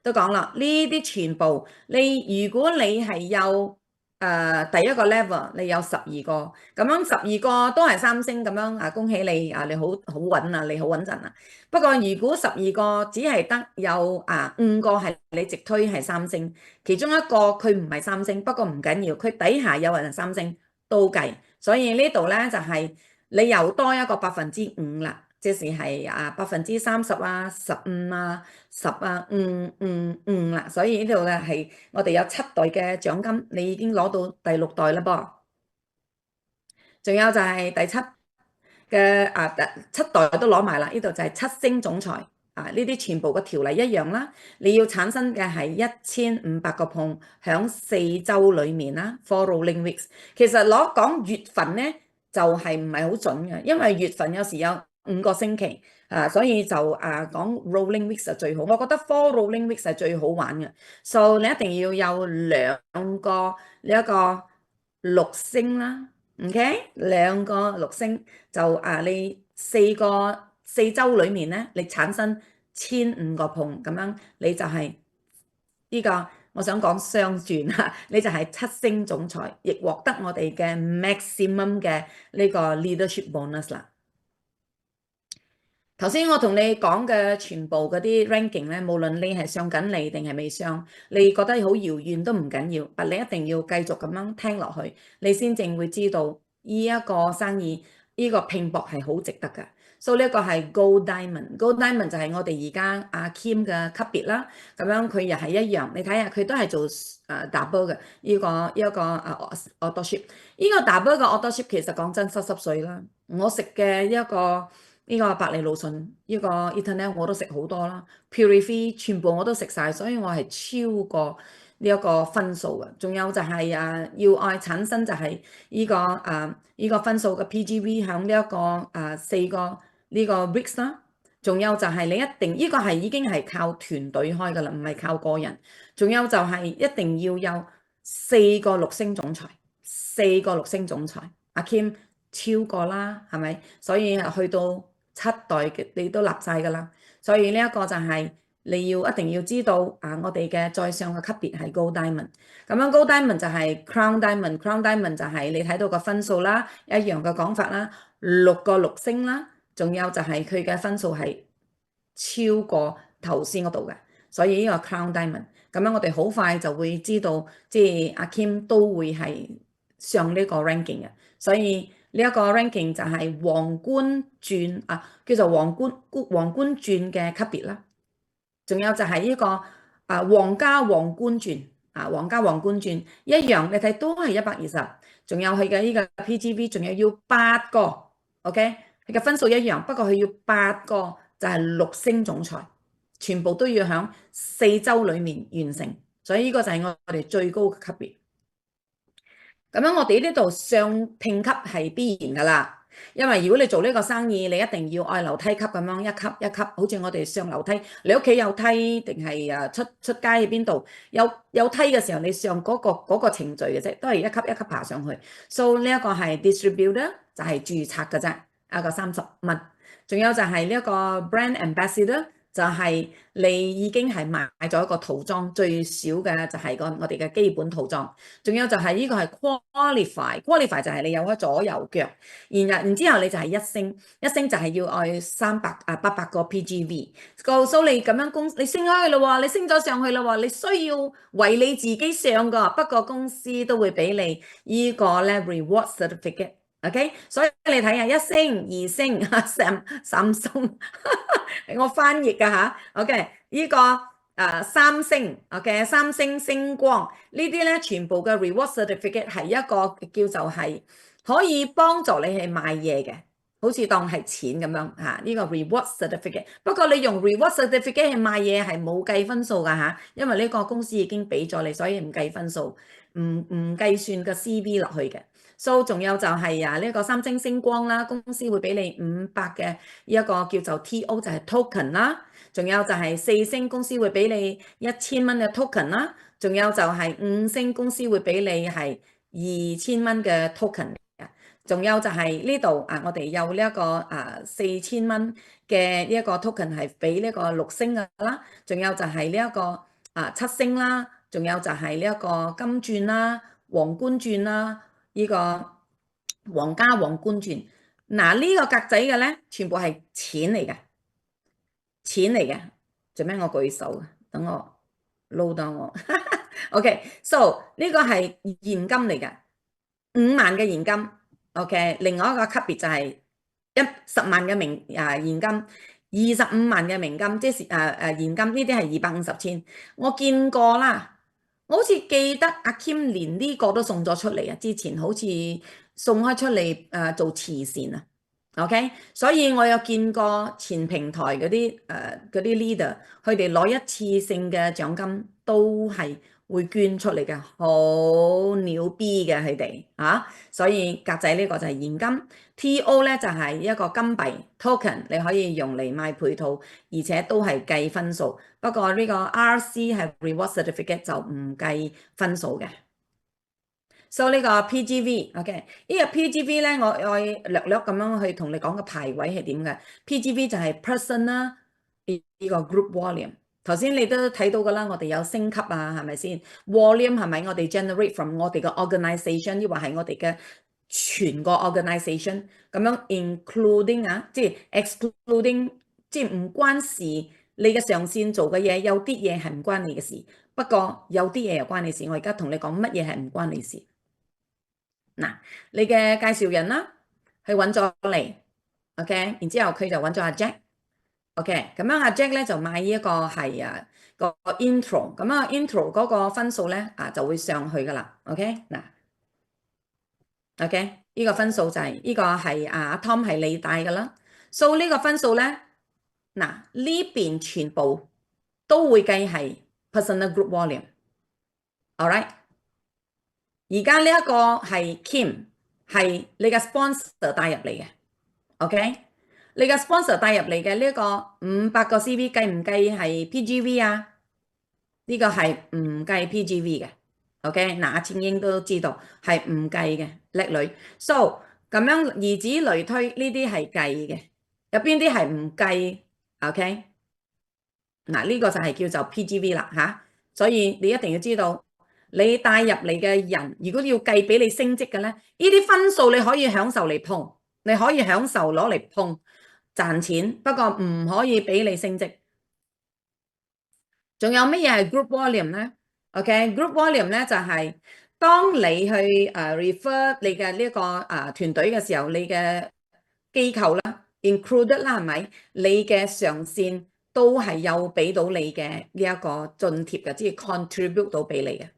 都講啦，呢啲全部如果你係有第一個 level，你有12個，咁樣12個都係3星咁樣恭喜你你好穩你好穩陣啊。不過如果12個只係得有5個係你直推係3星，其中一個佢唔係3星，不過唔緊要，佢底下有人3星都計，所以呢度咧就係你又多一個5%啦。即係30%、15%、10%、5啦，所以呢度咧係我哋有7代嘅獎金，你已經攞到第6代啦噃。仲有就係第7嘅7代都攞埋啦，呢度就係7星總裁呢啲全部嘅條例一樣啦，你要產生嘅係1500個碰響4週裡面啦 ，4 rolling weeks。其實講月份咧就係唔係好準嘅，因為月份有時有5個星期所以就講 rolling weeks 係最好。我覺得 4 rolling weeks 係最好玩嘅。So 你一定要有2個呢一個6星啦 ，OK， 2個6星就你4週裏面咧，你產生1500個碰咁樣，你就係呢個我想講雙轉你就係7星總裁，亦獲得我哋嘅 maximum 嘅呢個 leadership bonus 啦。頭先我同你講嘅全部嗰啲 ranking 咧，無論你係上緊嚟定係未上，你覺得好遙遠都唔緊要，但你一定要繼續咁樣聽落去，你先正會知道呢一個生意呢個拼搏係好值得㗎。所以呢一個係 Gold Diamond，Gold Diamond 就係我哋而家阿 Kim 嘅級別啦。咁樣佢又係一樣，你睇下佢都係做double 嘅呢個auto ship。呢個 double 嘅 auto ship 其實講真濕碎啦。我食嘅呢個百利路順呢個 Eternal 我都食好多啦 ，Purify 全部我都食晒，所以我係超過呢一個分數嘅。仲有就係要愛產生就係呢個分數嘅 PGV 響呢一個4個呢個 weeks 啦。仲有就係你一定呢個係已經係靠團隊開㗎啦，唔係靠個人。仲有就係一定要有4個6星總裁，4個6星總裁，阿 Kim 超過啦，係咪？所以去到7代嘅你都立晒㗎啦。所以呢一個就係你要一定要知道啊，我哋嘅再上嘅級別係 Gold Diamond。咁樣 Gold Diamond 就係 Crown Diamond，Crown Diamond 就係你睇到個分數啦，一樣嘅講法啦，6個6星啦。仲有就係佢嘅分數係超過頭先嗰度嘅，所以呢個 Crown Diamond 咁樣，我哋好快就會知道，即係阿 Kim 都會係上呢個 ranking 嘅。所以呢一個 ranking 就係皇冠鑽啊，叫做皇冠鑽嘅級別啦。仲有就係呢個皇家皇冠鑽皇家皇冠鑽一樣，你睇都係120，仲有佢嘅呢個 PGV，仲要8個，OK。佢嘅分數一樣，不過佢要8個就係6星總裁，全部都要喺4周裡面完成，所以呢個就係我哋最高嘅級別。咁樣我哋呢度上評級係必然㗎啦，因為如果你做呢個生意，你一定要按樓梯級咁樣一級一級，好似我哋上樓梯，你屋企有梯定係出街喺邊度有梯嘅時候，你上嗰個程序嘅啫，都係一級一級爬上去。So 呢一個係 distributor 就係註冊嘅啫，一個30蚊。仲有就係呢一個 brand ambassador。就係你已經係買咗一個套裝，最少嘅就係我哋嘅基本套裝。仲有就係呢個係 qualify 就係你有咗左右腳，然之後你就係一星就係要愛800個 PGV。告訴你咁樣你升開啦喎，你升咗上去啦喎，你需要為你自己上㗎，不過公司都會俾你呢個咧 reward certificate。OK， 所以你睇下1星、2星、3星，我翻譯㗎吓。OK， 呢個3星，OK， 3星星光呢啲咧，全部嘅 reward certificate 係一個叫做係可以幫助你去買嘢嘅，好似當係錢咁樣嚇。呢個 reward certificate， 不過你用 reward certificate 去買嘢係冇計分數㗎嚇，因為呢個公司已經俾咗你，所以唔計分數，唔計算個 CV 落去嘅。So 仲有就係呢個3星星光啦，公司會俾你500嘅一個叫做 TO 就係 token 啦，仲有就係4星公司會俾你1000蚊嘅 token 啦，仲有就係5星公司會俾你係2000蚊嘅 token， 仲有就係呢度我哋有呢一個4000蚊嘅呢一個 token 係俾呢個6星㗎啦，仲有就係呢一個7星啦，仲有就係呢一個金鑽啦、皇冠鑽啦。呢個皇家皇冠鑽，嗱呢個格仔嘅咧，全部係錢嚟嘅，錢嚟嘅。做咩我舉手啊？等我撈到我。OK，so 呢個係現金嚟嘅，5萬嘅現金。OK，另外一個級別就係10萬嘅現金，25萬嘅明金，即係現金呢啲係250千。我見過啦。我好似記得阿 Kim 連呢個都送咗出嚟啊！之前好似送開出嚟做慈善啊，OK，所以我有見過前平台嗰啲 leader，佢哋攞一次性嘅獎金都係會捐出嚟嘅，好牛逼嘅佢哋所以格仔呢個就係現金。TO 咧就係一個金幣 token， 你可以用嚟買配套，而且都係計分數。不過呢個 RC 係 reward certificate 就唔計分數嘅。So 呢個 PGV，OK，呢個 PGV 咧，我略略咁樣去同你講個排位係點嘅。PGV 就係 person 啦，呢個 group volume。頭先你都睇到㗎啦，我哋有升級係咪先 ？Volume 係咪我哋 generate from 我哋嘅 organisation，抑或係我哋嘅全個 organisation 咁樣 including 即係 excluding， 即係唔關事。你嘅上線做嘅嘢有啲嘢係唔關你嘅事，不過有啲嘢又關你事。我而家同你講乜嘢係唔關你事。嗱，你嘅介紹人啦，去揾咗你 OK， 然之後佢就揾咗阿 Jack，OK， 咁樣阿 Jack 咧就買呢一個係個 intro， 咁intro 嗰個分數咧就會上去噶啦 ，OK， 嗱 ，OK， 呢個分數就係呢個係阿 Tom 係你帶噶啦，so 呢個分數咧，嗱呢邊全部都會計係 personal group volume，all right。而家呢一個係 Kim，係你嘅 sponsor 帶入嚟嘅，OK？你嘅 sponsor 帶入嚟嘅呢個500個 CV 計唔計係 PGV 啊？呢個係唔計 PGV 嘅，OK？嗱，阿千英都知道係唔計嘅，叻女。So 咁樣以此類推，呢啲係計嘅，有邊啲係唔計？OK？嗱，呢個就係叫做 PGV 啦嚇。所以你一定要知道，你帶入嚟嘅人，如果要計俾你升職嘅咧，呢啲分數你可以享受嚟碰，你可以享受攞嚟碰賺錢，不過唔可以俾你升職。仲有乜嘢係 group volume 咧？OK，group volume 咧就係當你去refer 你嘅呢個團隊嘅時候，你嘅機構啦，included 啦，係咪？你嘅上線都係有俾到你嘅呢一個津貼嘅，即係 contribute 到俾你嘅。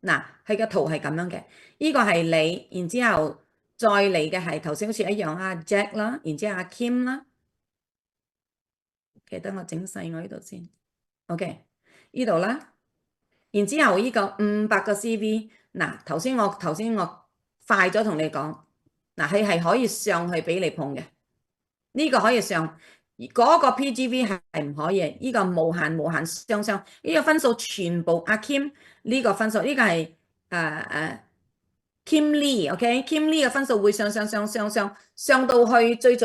嗱，佢嘅圖係咁樣嘅，呢個係你，然之後再嚟嘅係頭先好似一樣阿 Jack 啦，然之後阿 Kim 啦，記得我整細我呢度先。OK，呢度啦。然之後呢個500個 CV，嗱頭先我快咗同你講，嗱佢係可以上去俾你碰嘅，呢個可以上，嗰個 PGV 係唔可以，呢個無限雙，呢個分數全部阿 Kim 呢個分數，呢個係Kim Lee，OK，Kim Lee 嘅分數會上到去最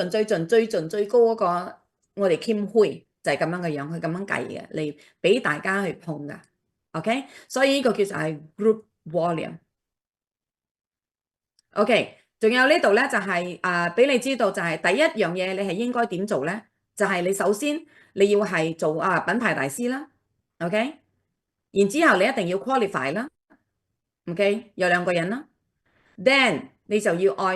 高嗰個，我哋 Kim Hui 就係咁樣嘅樣，佢咁樣計嘅，嚟俾大家去碰噶。OK，所以呢個叫做係 group volume。OK，仲有呢度咧就係俾你知道就係第一樣嘢你係應該點做咧？就係你首先你要係做品牌大師啦，OK，然之後你一定要 qualify 啦，OK，有2個人啦，then 你就要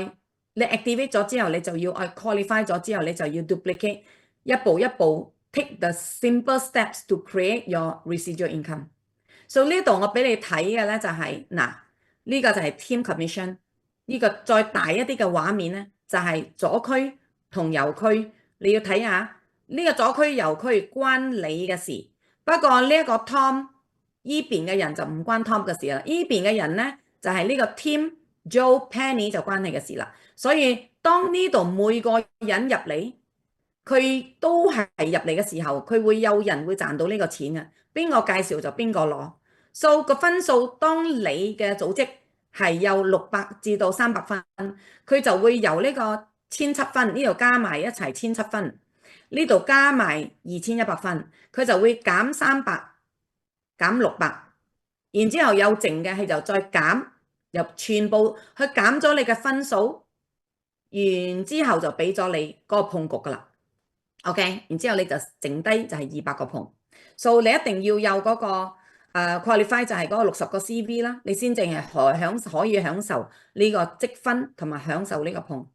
你 activate 咗之後，你就要qualify 咗之後，你就要 duplicate 一步一步 take the simple steps to create your residual income。So 呢度我俾你睇嘅咧就係呢個就係 team commission，呢個再大一啲嘅畫面咧就係左區同右區，你要睇下呢個左區右區關你嘅事，不過呢一個 Tom 依邊嘅人就唔關 Tom 嘅事啦，依邊嘅人咧就係呢個 Tim Joe Penny 就關你嘅事啦，所以當呢度每個人入嚟，佢都係入嚟嘅時候，佢會有人會賺到呢個錢嘅，邊個介紹就邊個攞。So 個分數，當你嘅組織係有600至到300分，佢就會由呢個1700分呢度加埋一齊1700分，呢度加埋2100分，佢就會減300，減600，然之後有剩嘅係就再減，又全部佢減咗你嘅分數，然之後就俾咗你嗰個碰局噶啦。OK，然之後你就剩低就係200個碰，所以你一定要有嗰個qualify 就係嗰個60個 CV 啦，你先正係可以享受呢個積分同埋享受呢個碰。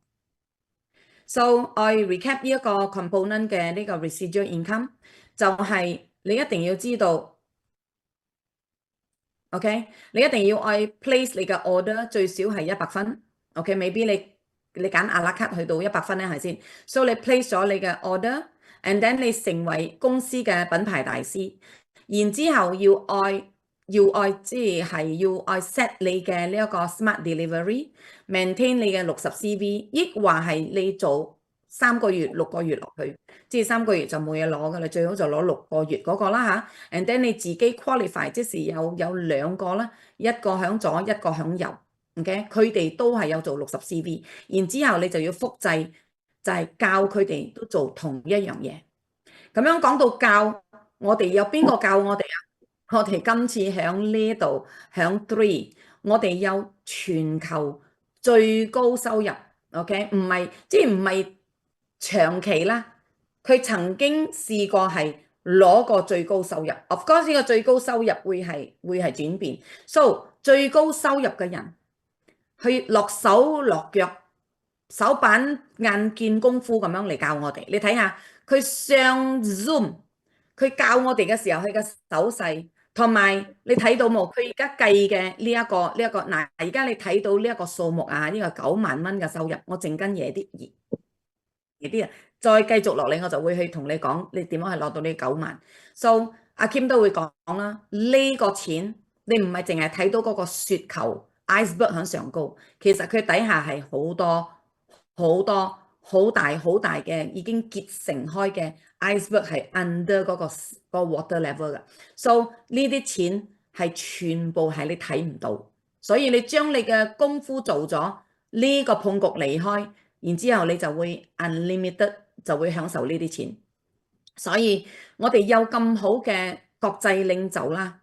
So I recap 呢一個 component 嘅呢個 residual income 就係你一定要知道 ，OK，你一定要place 你嘅 order 最少係100分，OK，未必你揀阿拉卡去到100分咧，係先。So 你 place 咗你嘅 order，and then 你成為公司嘅品牌大師，然之後要即係要set 你嘅呢一個 smart delivery，maintain 你嘅60 CV，抑或係你做3個月、6個月落去，即係3個月就冇嘢攞噶啦，最好就攞6個月嗰個啦嚇。and then 你自己 qualify，即係有2個啦，一個響左，一個響右。OK，佢哋都係有做60 CV，然之後你就要複製，就係教佢哋都做同一樣嘢。咁樣講到教，我哋有邊個教我哋啊？我哋今次響呢度響 3，我哋有全球最高收入。OK，唔係長期啦，佢曾經試過係攞過最高收入。Of course 呢個最高收入會係轉變。So 最高收入嘅人，去落手落腳、手板眼見功夫咁樣嚟教我哋。你睇下佢上 Zoom，佢教我哋嘅時候，佢嘅手勢同埋你睇到冇？佢而家計嘅呢一個嗱，而家你睇到呢一個數目啊，呢個9萬蚊嘅收入，我陣間夜啲啊，再繼續落嚟，我就會去同你講你點樣去攞到呢9萬。So 阿 Kim 都會講啦，呢個錢你唔係淨係睇到嗰個雪球。iceberg 喺上高，其實佢底下係好多好大好大嘅已經結成開嘅 iceberg 係 under 嗰個 water level 嘅。So 呢啲錢係全部係你睇唔到，所以你將你嘅功夫做咗，呢個碰局離開，然之後你就會 unlimited 就會享受呢啲錢。所以我哋有咁好嘅國際領袖啦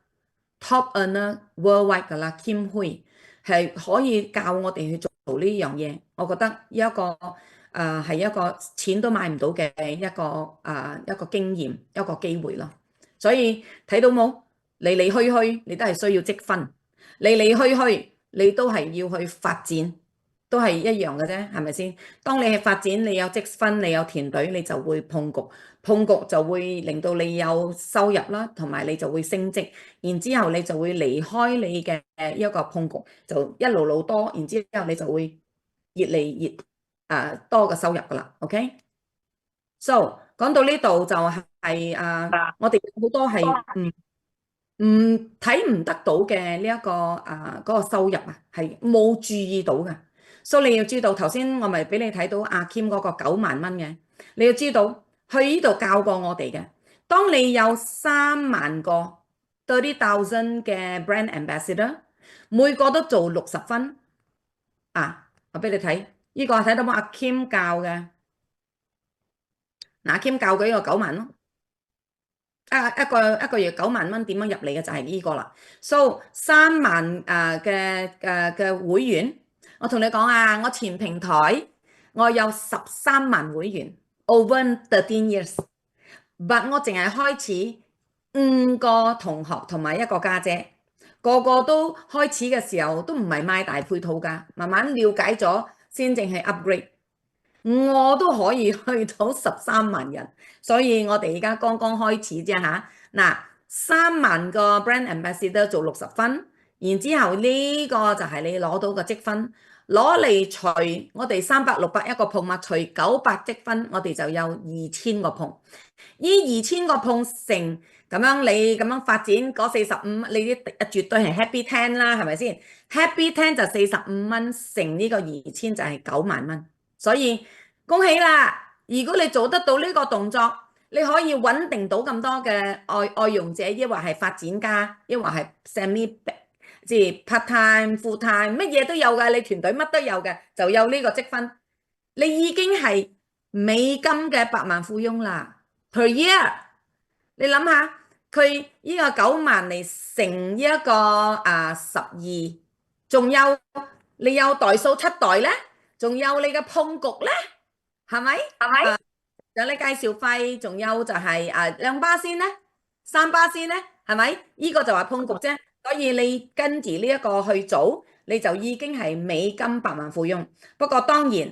，top earner worldwide 噶啦，Kim Hui 係可以教我哋去做呢樣嘢。我覺得一個係一個錢都買唔到嘅一個經驗，一個機會咯。所以睇到冇，嚟嚟去去你都係需要積分，嚟嚟去去你都係要去發展，都係一樣嘅啫，係咪先？當你係發展，你有積分，你有團隊，你就會碰局，碰局就會令到你有收入啦，同埋你就會升職，然之後你就會離開你嘅一個碰局，就一路路多，然之後你就會越嚟越多嘅收入噶啦。OK，so 講到呢度就係我哋好多係睇唔得到嘅呢一個嗰個收入係冇注意到嘅。所以你要知道，頭先我咪俾你睇到阿 Kim 嗰個9萬蚊嘅，你要知道去呢度教過我哋嘅。當你有3萬個 30,000嘅 brand ambassador，每個都做60分我俾你睇，呢個睇到冇？阿 Kim 教嘅，阿 Kim 教佢呢個9萬咯。一個月9萬蚊點樣入嚟嘅就係呢個啦。So 3萬嘅會員，我同你講我前平台我有13萬會員，over 13 years，but 我淨係開始5個同學同埋一個家姐，個個都開始嘅時候都唔係買大配套㗎，慢慢了解咗先正係 upgrade。我都可以去到13萬人，所以我哋而家剛剛開始啫嚇。嗱，3萬個 brand ambassador 做60分，然之後呢個就係你攞到嘅積分，攞嚟除我哋300、600一個碰嘛，除900積分，我哋就有2000個碰。呢2000個碰乘咁樣，你咁樣發展嗰45，你啲絕對係 happy 10啦，係咪先？happy 10就45蚊，乘呢個2000就係9萬蚊。所以恭喜啦！如果你做得到呢個動作，你可以穩定到咁多嘅外用者，抑或係發展家，抑或係 semi 即係 part time、full time，乜嘢都有㗎。你團隊乜都有嘅，就有呢個積分，你已經係美金嘅百萬富翁啦。Per year，你諗下，佢呢個9萬嚟乘呢一個12，仲有你有代數7代咧？仲有你嘅碰局咧，係咪？有你介紹費，仲有就係2巴仙咧，3巴仙咧，係咪？呢個就話碰局啫，所以你跟住呢一個去做，你就已經係美金百萬富翁。不過當然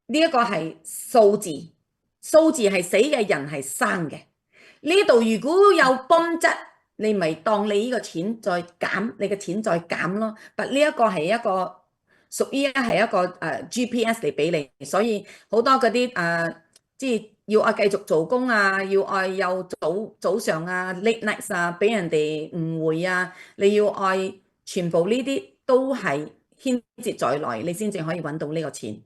呢一個係數字，數字係死嘅，人係生嘅。呢度如果有崩質，你咪當你呢個錢再減，你嘅錢再減咯。但呢一個係一個屬於係一個GPS 嚟俾你，所以好多嗰啲即係要繼續做工要有早上late nights 俾人哋誤會你要全部呢啲都係牽涉在內，你先至可以揾到呢個錢。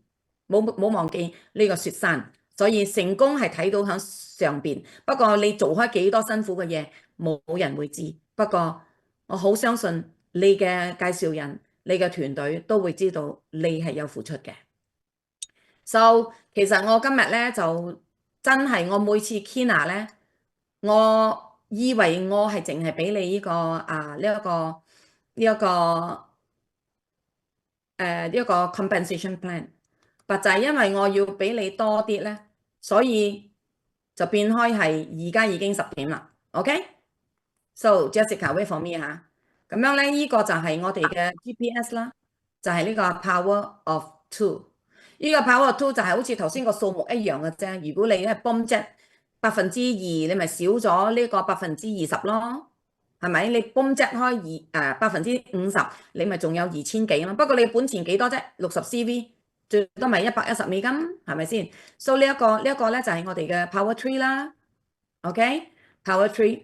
冇忘記呢個雪山。所以成功係睇到喺上邊，不過你做開幾多辛苦嘅嘢，冇人會知。不過我好相信你嘅介紹人、你嘅團隊都會知道你係有付出嘅。So 其實我今日咧就真係我每次 Kina 咧，我以為我係淨係俾你呢個呢一個 compensation plan。就係因為我要俾你多啲咧，所以就變開係而家已經10點啦。OK，so Jessica wait for me 咁樣咧，呢個就係我哋嘅 GPS 啦，就係呢個 power of two。呢個 power of two 就係好似頭先個數目一樣嘅啫。如果你咧 budget 2%，你咪少咗呢個20%咯，係咪？你 budget 開50%，你咪仲有2000幾咯。不過你本錢幾多啫？60 CV。最多咪110美金，係咪先？So 呢一個咧就係我哋嘅 Power Tree 啦，OK？Power Tree，OK？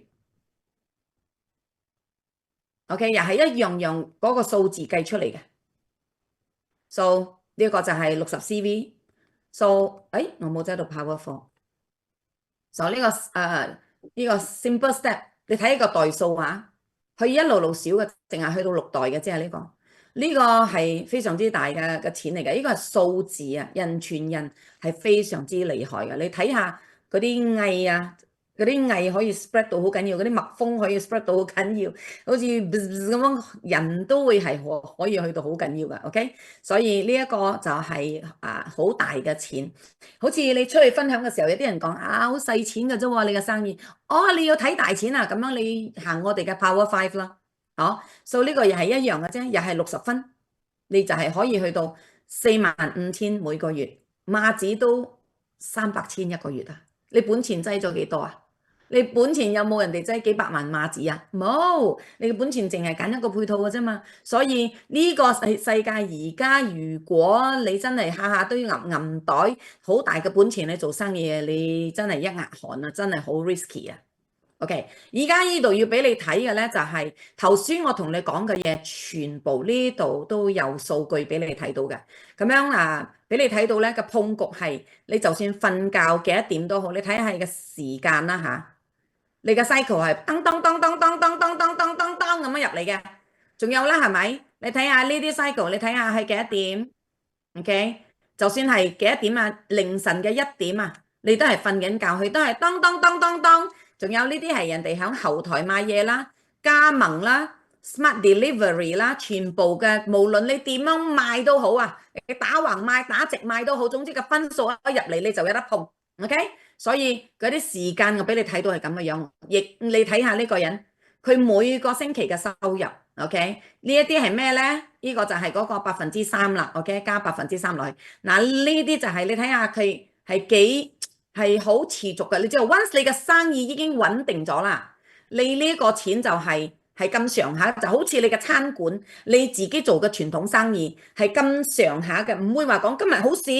又係一樣樣嗰個數字計出嚟嘅。So 呢個就係60 CV。So，我冇喺度跑嗰課。So 呢個 simple step，你睇個代數啊，佢一路路少嘅，淨係去到6代嘅啫。呢個係非常之大嘅錢嚟嘅，呢個係數字啊，印傳印係非常之厲害嘅。你睇下嗰啲蟻啊，嗰啲蟻可以 spread 到好緊要，嗰啲蜜蜂可以 spread 到好緊要，好似咁樣，人都會係可以去到好緊要嘅。OK，所以呢一個就係好大嘅錢。好似你出去分享嘅時候，有啲人講好細錢嘅啫喎，你嘅生意，你要睇大錢啊，咁樣你行我哋嘅 Power Five 啦。所以呢個又係一樣嘅啫，又係60分，你就係可以去到45,000每個月，孖子都300,000一個月啊！你本錢擠咗幾多啊？你本錢有冇人哋擠幾百萬孖子啊？冇，你嘅本錢淨係揀一個配套嘅啫嘛。所以呢個世界而家，如果你真係下下都要揞袋，好大嘅本錢你做生意，你真係一額汗啊，真係好 risky 啊！OK，而家呢度要俾你睇嘅咧，就係頭先我同你講嘅嘢，全部呢度都有數據俾你睇到嘅。咁樣俾你睇到咧，個碰局係你就算瞓覺幾多點都好，你睇下係個時間啦嚇。你嘅 cycle 係噔噔噔噔噔噔噔噔噔噔咁樣入嚟嘅。仲有啦，係咪？你睇下呢啲 cycle，你睇下係幾多點？OK，就算係幾多點啊？凌晨嘅1點啊，你都係瞓緊覺，佢都係噔噔噔噔噔。仲有呢啲係人哋喺後台買嘢啦、加盟啦、smart delivery 啦，全部嘅無論你點樣賣都好啊，你打橫賣、打直賣都好，總之個分數一入嚟你就有得碰。OK，所以嗰啲時間我俾你睇到係咁嘅樣，亦你睇下呢個人佢每個星期嘅收入。OK，呢一啲係咩咧？呢個就係嗰個3%啦。OK，加3%落去。嗱，呢啲就係你睇下佢係幾係好持續嘅。你知道 once 你嘅生意已經穩定咗啦，你呢個錢就係咁上下，就好似你嘅餐館你自己做嘅傳統生意係咁上下嘅，唔會話講今日好少，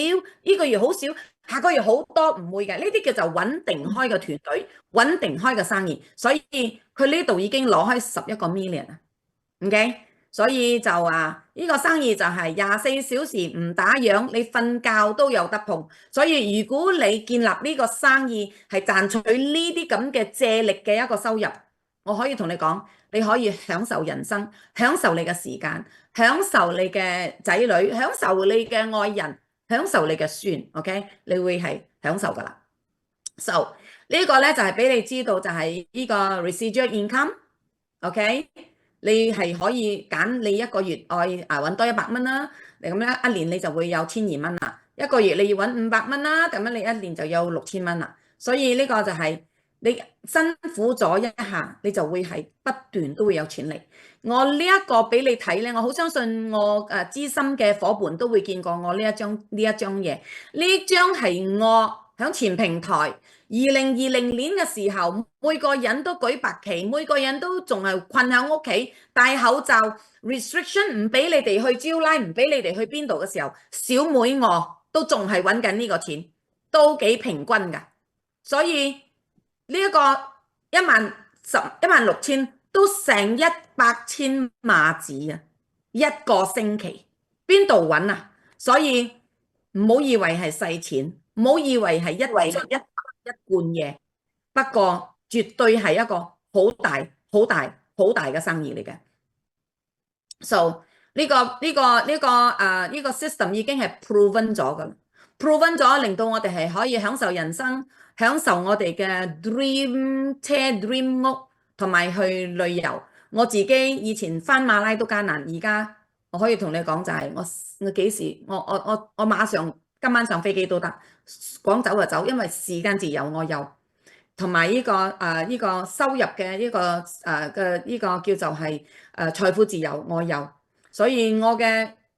呢個月好少，下個月好多，唔會嘅。呢啲叫做穩定開嘅團隊，穩定開嘅生意。所以佢呢度已經攞開11個 million 啊。OK，所以就呢個生意就係24小時唔打烊，你瞓覺都有得碰。所以如果你建立呢個生意係賺取呢啲咁嘅借力嘅一個收入，我可以同你講，你可以享受人生，享受你嘅時間，享受你嘅仔女，享受你嘅愛人，享受你嘅孫。OK，你會係享受噶啦。So 呢個咧就係俾你知道，就係呢個 residual income。OK，你係可以揀你一個月愛揾多100蚊啦，你咁咧一年你就會有1,200蚊啦。一個月你要揾500蚊啦，咁樣你一年就有6000蚊啦。所以呢個就係你辛苦咗一下，你就會係不斷都會有錢嚟。我呢一個俾你睇咧，我好相信我資深嘅伙伴都會見過我呢一張嘢。呢張係我響前平台。2020年嘅時候，每個人都舉白旗，每個人都仲係困喺屋企戴口罩 ，restriction 唔俾你哋去招拉，唔俾你哋去邊度嘅時候，小妹我都仲係揾緊呢個錢，都幾平均㗎。所以呢一個16000都成100,000馬子啊，一個星期邊度揾啊？所以唔好以為係細錢，唔好以為係一罐嘢，不過絕對係一個好大、好大、好大嘅生意嚟嘅。So 呢個 system 已經係 proven 咗噶啦，proven 咗令到我哋係可以享受人生，享受我哋嘅 dream 車、dream 屋，同埋去旅遊。我自己以前翻馬拉都艱難，而家我可以同你講就係我幾時我馬上今晚上飛機都得，講走就走，因為時間自由我有。同埋呢個收入嘅呢個叫做係財富自由我有，所以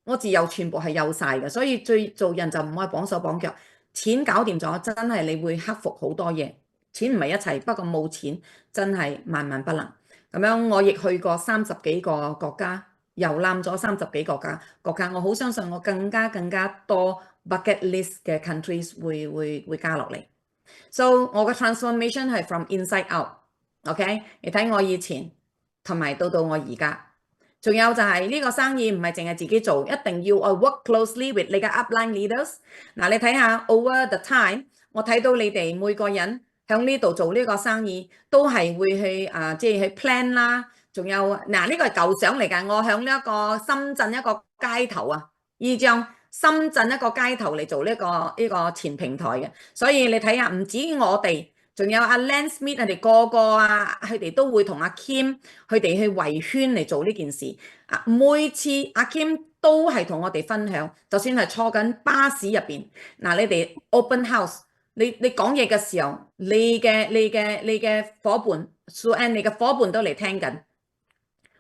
我自由全部係有晒嘅，所以做人就唔可以綁手綁腳，錢搞掂咗真係你會克服好多嘢，錢唔係一切，不過冇錢真係萬萬不能。咁樣我亦去過30幾個國家，遊覽咗30幾個國家，我好相信我更加多 bucket list 嘅 countries 會加落嚟。So 我嘅 transformation 係 from inside out，OK？你睇我以前同埋到我而家，仲有就係呢個生意唔係淨係自己做，一定要work closely with 你嘅 upline leaders。嗱，你睇下 over the time，我睇到你哋每個人響呢度做呢個生意，都係會去即係去 plan 啦。仲有嗱，呢個係舊相嚟㗎，我響呢一個深圳一個街頭啊，依張深圳一個街頭嚟做呢個前平台嘅，所以你睇下，唔止我哋。仲有阿 Lance Smith 佢哋個個佢哋都會同阿 Kim 佢哋去圍圈嚟做呢件事。每次阿 Kim 都係同我哋分享，就算係坐緊巴士入邊，嗱，你哋 open house，你講嘢嘅時候，你嘅伙伴 Sue-Ann 你嘅伙伴都嚟聽緊，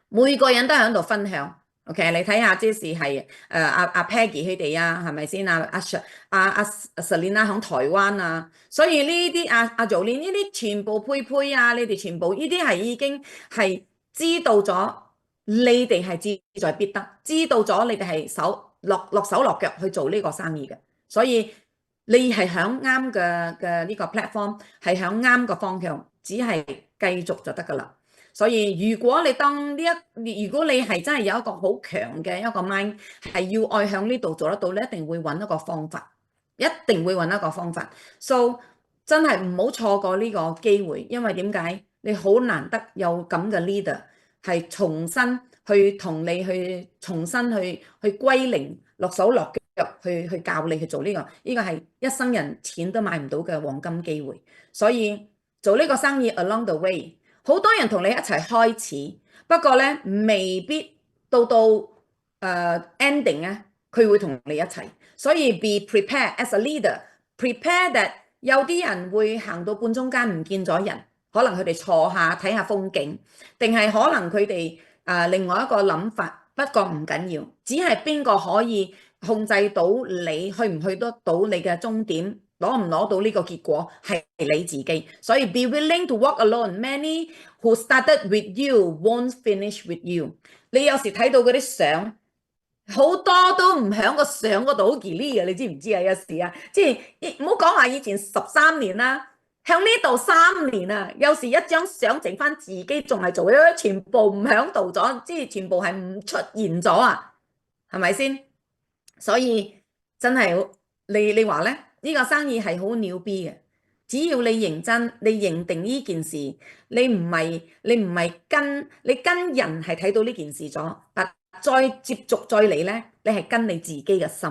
每個人都喺度分享。OK， 你睇下即係阿 Peggy 佢哋係咪先阿 Selina 喺台灣啊，所以呢啲阿 Jolene 呢啲全部佩佩你哋全部呢啲係已經係知道咗，你哋係志在必得，知道咗你哋係落手落腳去做呢個生意嘅，所以你係響啱嘅呢個 platform， 係響啱個方向，只係繼續就得㗎啦。所以如果你如果你係真係有一個好強嘅一個 mind， 係要愛向呢度做得到，你一定會揾一個方法，一定會揾一個方法。So 真係唔好錯過呢個機會，因為點解？你好難得有咁嘅 leader 係重新去同你去重新去歸零，落手落腳去教你去做呢個，呢個係一生人錢都買唔到嘅黃金機會。所以做呢個生意 along the way。好多人同你一齊開始，不過咧未必到ending 咧，佢會同你一齊。所以 be prepared as a leader，prepare that 有啲人會行到半中間唔見咗人，可能佢哋坐下睇下風景，定係可能佢哋另外一個諗法。不過唔緊要，只係邊個可以控制到你去唔去得到你嘅終點。攞唔攞到呢個結果係你自己，所以 be willing to walk alone. Many who started with you won't finish with you。你有時睇到嗰啲相，好多都唔喺個相嗰度好 gili 嘅，你知唔知啊？有時即係唔好講話以前13年啦，喺呢度3年啊，有時一張相剩翻自己仲係做咗，全部唔喺度咗，即係全部係唔出現咗啊，係咪先？所以真係你話咧？呢個生意係好鳥 B 嘅，只要你認真，你認定呢件事，你唔係跟人係睇到呢件事咗，但再接觸再嚟咧，你係跟你自己嘅心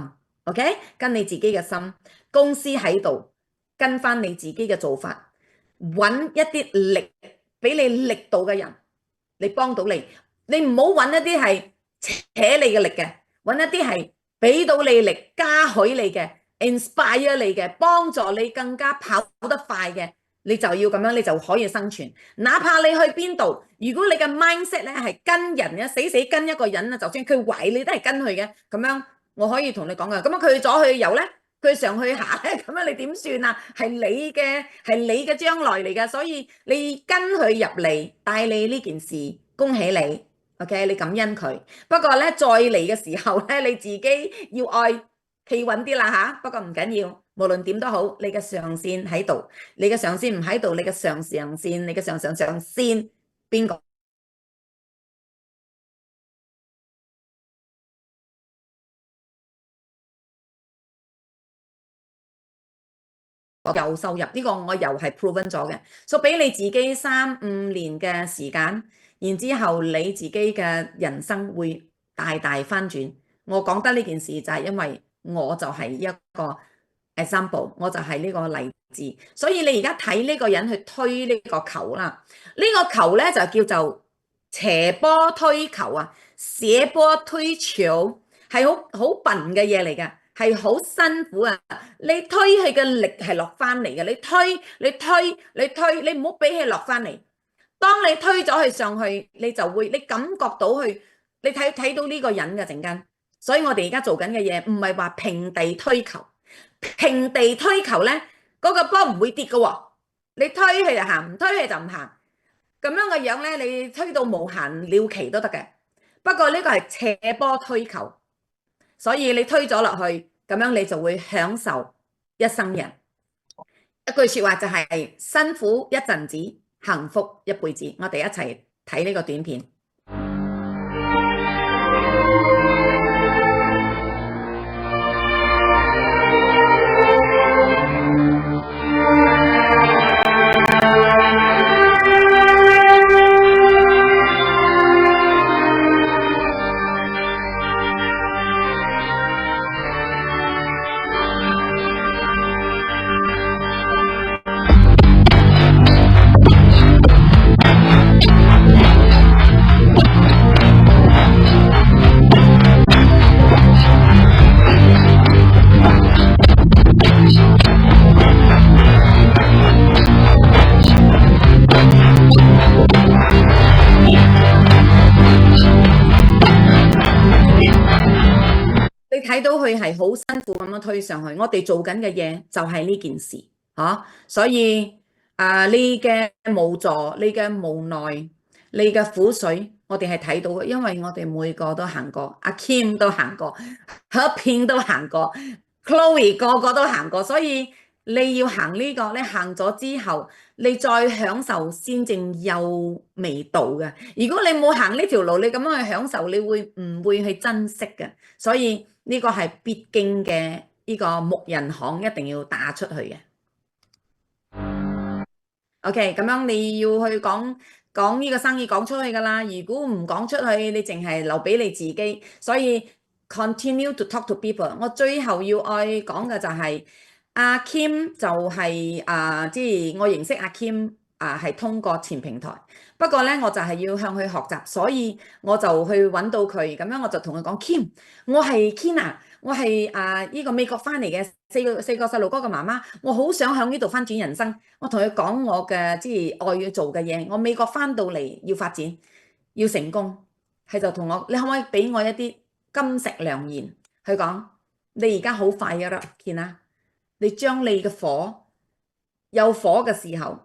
，OK？ 跟你自己嘅心，公司喺度跟翻你自己嘅做法，揾一啲力俾你力度嘅人，你幫到你，你唔好揾一啲係扯你嘅力嘅，揾一啲係俾到你力加許你嘅。inspire 你嘅，幫助你更加跑得快嘅，你就要咁樣，你就可以生存。哪怕你去邊度，如果你嘅 mindset 咧係跟人嘅，死跟一個人啊，就算佢壞你都係跟佢嘅，咁樣我可以同你講噶。咁樣佢左去右咧，佢上去下咧，咁樣你點算啊？係你嘅將來嚟噶，所以你跟佢入嚟帶你呢件事，恭喜你 ，OK？ 你感恩佢。不過咧，再嚟嘅時候咧，你自己要愛。企穩啲啦嚇，不過唔緊要，無論點都好，你嘅上線喺度，你嘅上線唔喺度，你嘅上線，你嘅上線邊個有收入？呢個我又係 proven 咗嘅，所以俾你自己3-5年嘅時間，然之後你自己嘅人生會大大翻轉。我講得呢件事就係因為我就係一個 example， 我就係呢個例子。所以你而家睇呢個人去推呢個球啦，呢個球咧就叫做斜波推球啊，斜波推球係好笨嘅嘢嚟嘅。係好辛苦啊！你推佢嘅力係落翻嚟嘅，你唔好俾佢落翻嚟。當你推咗佢上去，你就會你感覺到佢，你睇到呢個人嘅陣間。所以我哋而家做緊嘅嘢唔係話平地推球，平地推球咧，嗰個波唔會跌嘅喎。你推佢就行，唔推佢就唔行。咁樣嘅樣咧，你推到無限了期都得嘅。不過呢個係斜波推球。所以你推咗落去，咁樣你就會享受一生人。一句說話就係辛苦一陣子，幸福一輩子。我哋一齊睇呢個短片。睇到佢係好辛苦咁樣推上去，我哋做緊嘅嘢就係呢件事，所以你嘅無助、你嘅無奈、你嘅苦水，我哋係睇到嘅，因為我哋每個都行過，阿 Kim 都行過，阿片都行過，Chloe 個個都行過，所以你要行呢個，你行咗之後，你再享受先正有味道嘅。如果你冇行呢條路，你咁樣去享受，你會唔會去珍惜嘅？所以呢個係必經嘅，呢個牧人行一定要打出去嘅。OK，咁樣你要去講呢個生意講出去㗎啦。如果唔講出去，你淨係留俾你自己。所以 continue to talk to people。我最後要愛講嘅就係、阿 Kim 就係、即係我認識阿 Kim 係通過前平台。不過咧，我就係要向佢學習，所以我就去揾到佢。咁樣我就同佢講 Kim，我係 Kina。我係呢個美國翻嚟嘅四個細路哥嘅媽媽，我好想向呢度翻轉人生。我同佢講我嘅即係我要做嘅嘢，我美國翻到嚟要發展，要成功，係就同我，你可唔可以俾我一啲金石良言？佢講你而家好快噶啦，見啊，你將你嘅火有火嘅時候，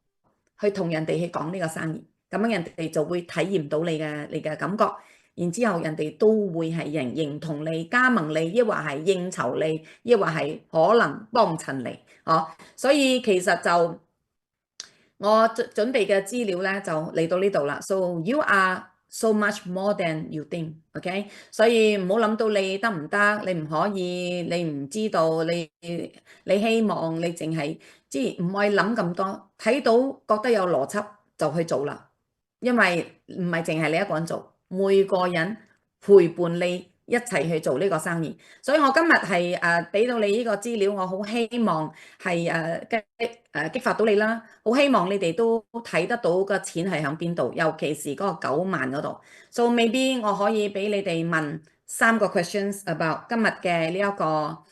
去同人哋去講呢個生意，咁樣人哋就會體驗到你嘅感覺。然之後人哋都會係認同你、加盟你，抑或係應酬你，抑或係可能幫襯你，所以其實就我準備嘅資料咧就嚟到呢度啦。So you are so much more than you think，OK？所以唔好諗到你得唔得，你唔可以，你唔知道，你希望你淨係即係唔可以諗咁多，睇到覺得有邏輯就去做啦。因為唔係淨係你一個人做，每個人陪伴你一齊去做呢個生意。所以我今日係俾到你呢個資料，我好希望係激發到你啦。好希望你哋都睇得到個錢係響邊度，尤其是嗰個9萬嗰度。So maybe 我可以俾你哋問3個 questions about 今日嘅呢一個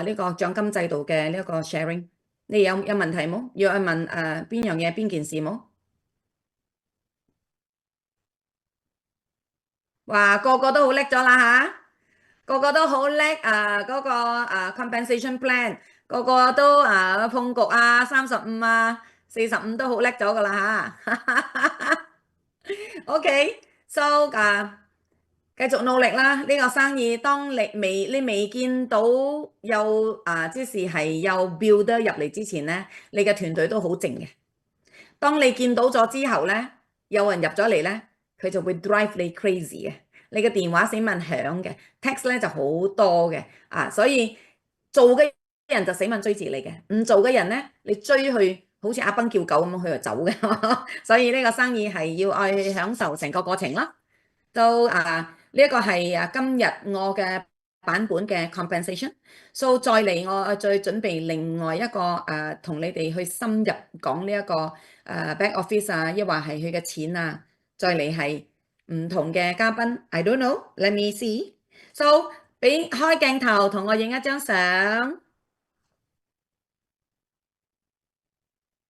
呢個獎金制度嘅呢一個 sharing。你有問題冇？要去問邊樣嘢邊件事冇？哇，個個都好叻咗啦吓，個個都好叻嗰個compensation plan，個個都碰局3545都好叻咗噶啦吓。OK，so 繼續努力啦，呢個生意當你未見到有即係有 builder 入嚟之前咧，你嘅團隊都好靜嘅。當你見到咗之後咧，有人入咗嚟咧，佢就會 drive 你 crazy 嘅。你嘅電話死問響嘅 text 咧就好多嘅所以做嘅人就死問追住你嘅，唔做嘅人咧，你追佢好似阿崩叫狗咁樣，佢就走嘅。所以呢個生意係要愛享受成個過程啦。都呢一個係今日我嘅版本嘅 compensation。So 再嚟我再準備另外一個同你哋去深入講呢一個back office抑或係佢嘅錢再嚟係唔同嘅嘉賓。I don't know，let me see。So 俾開鏡頭同我影一張相。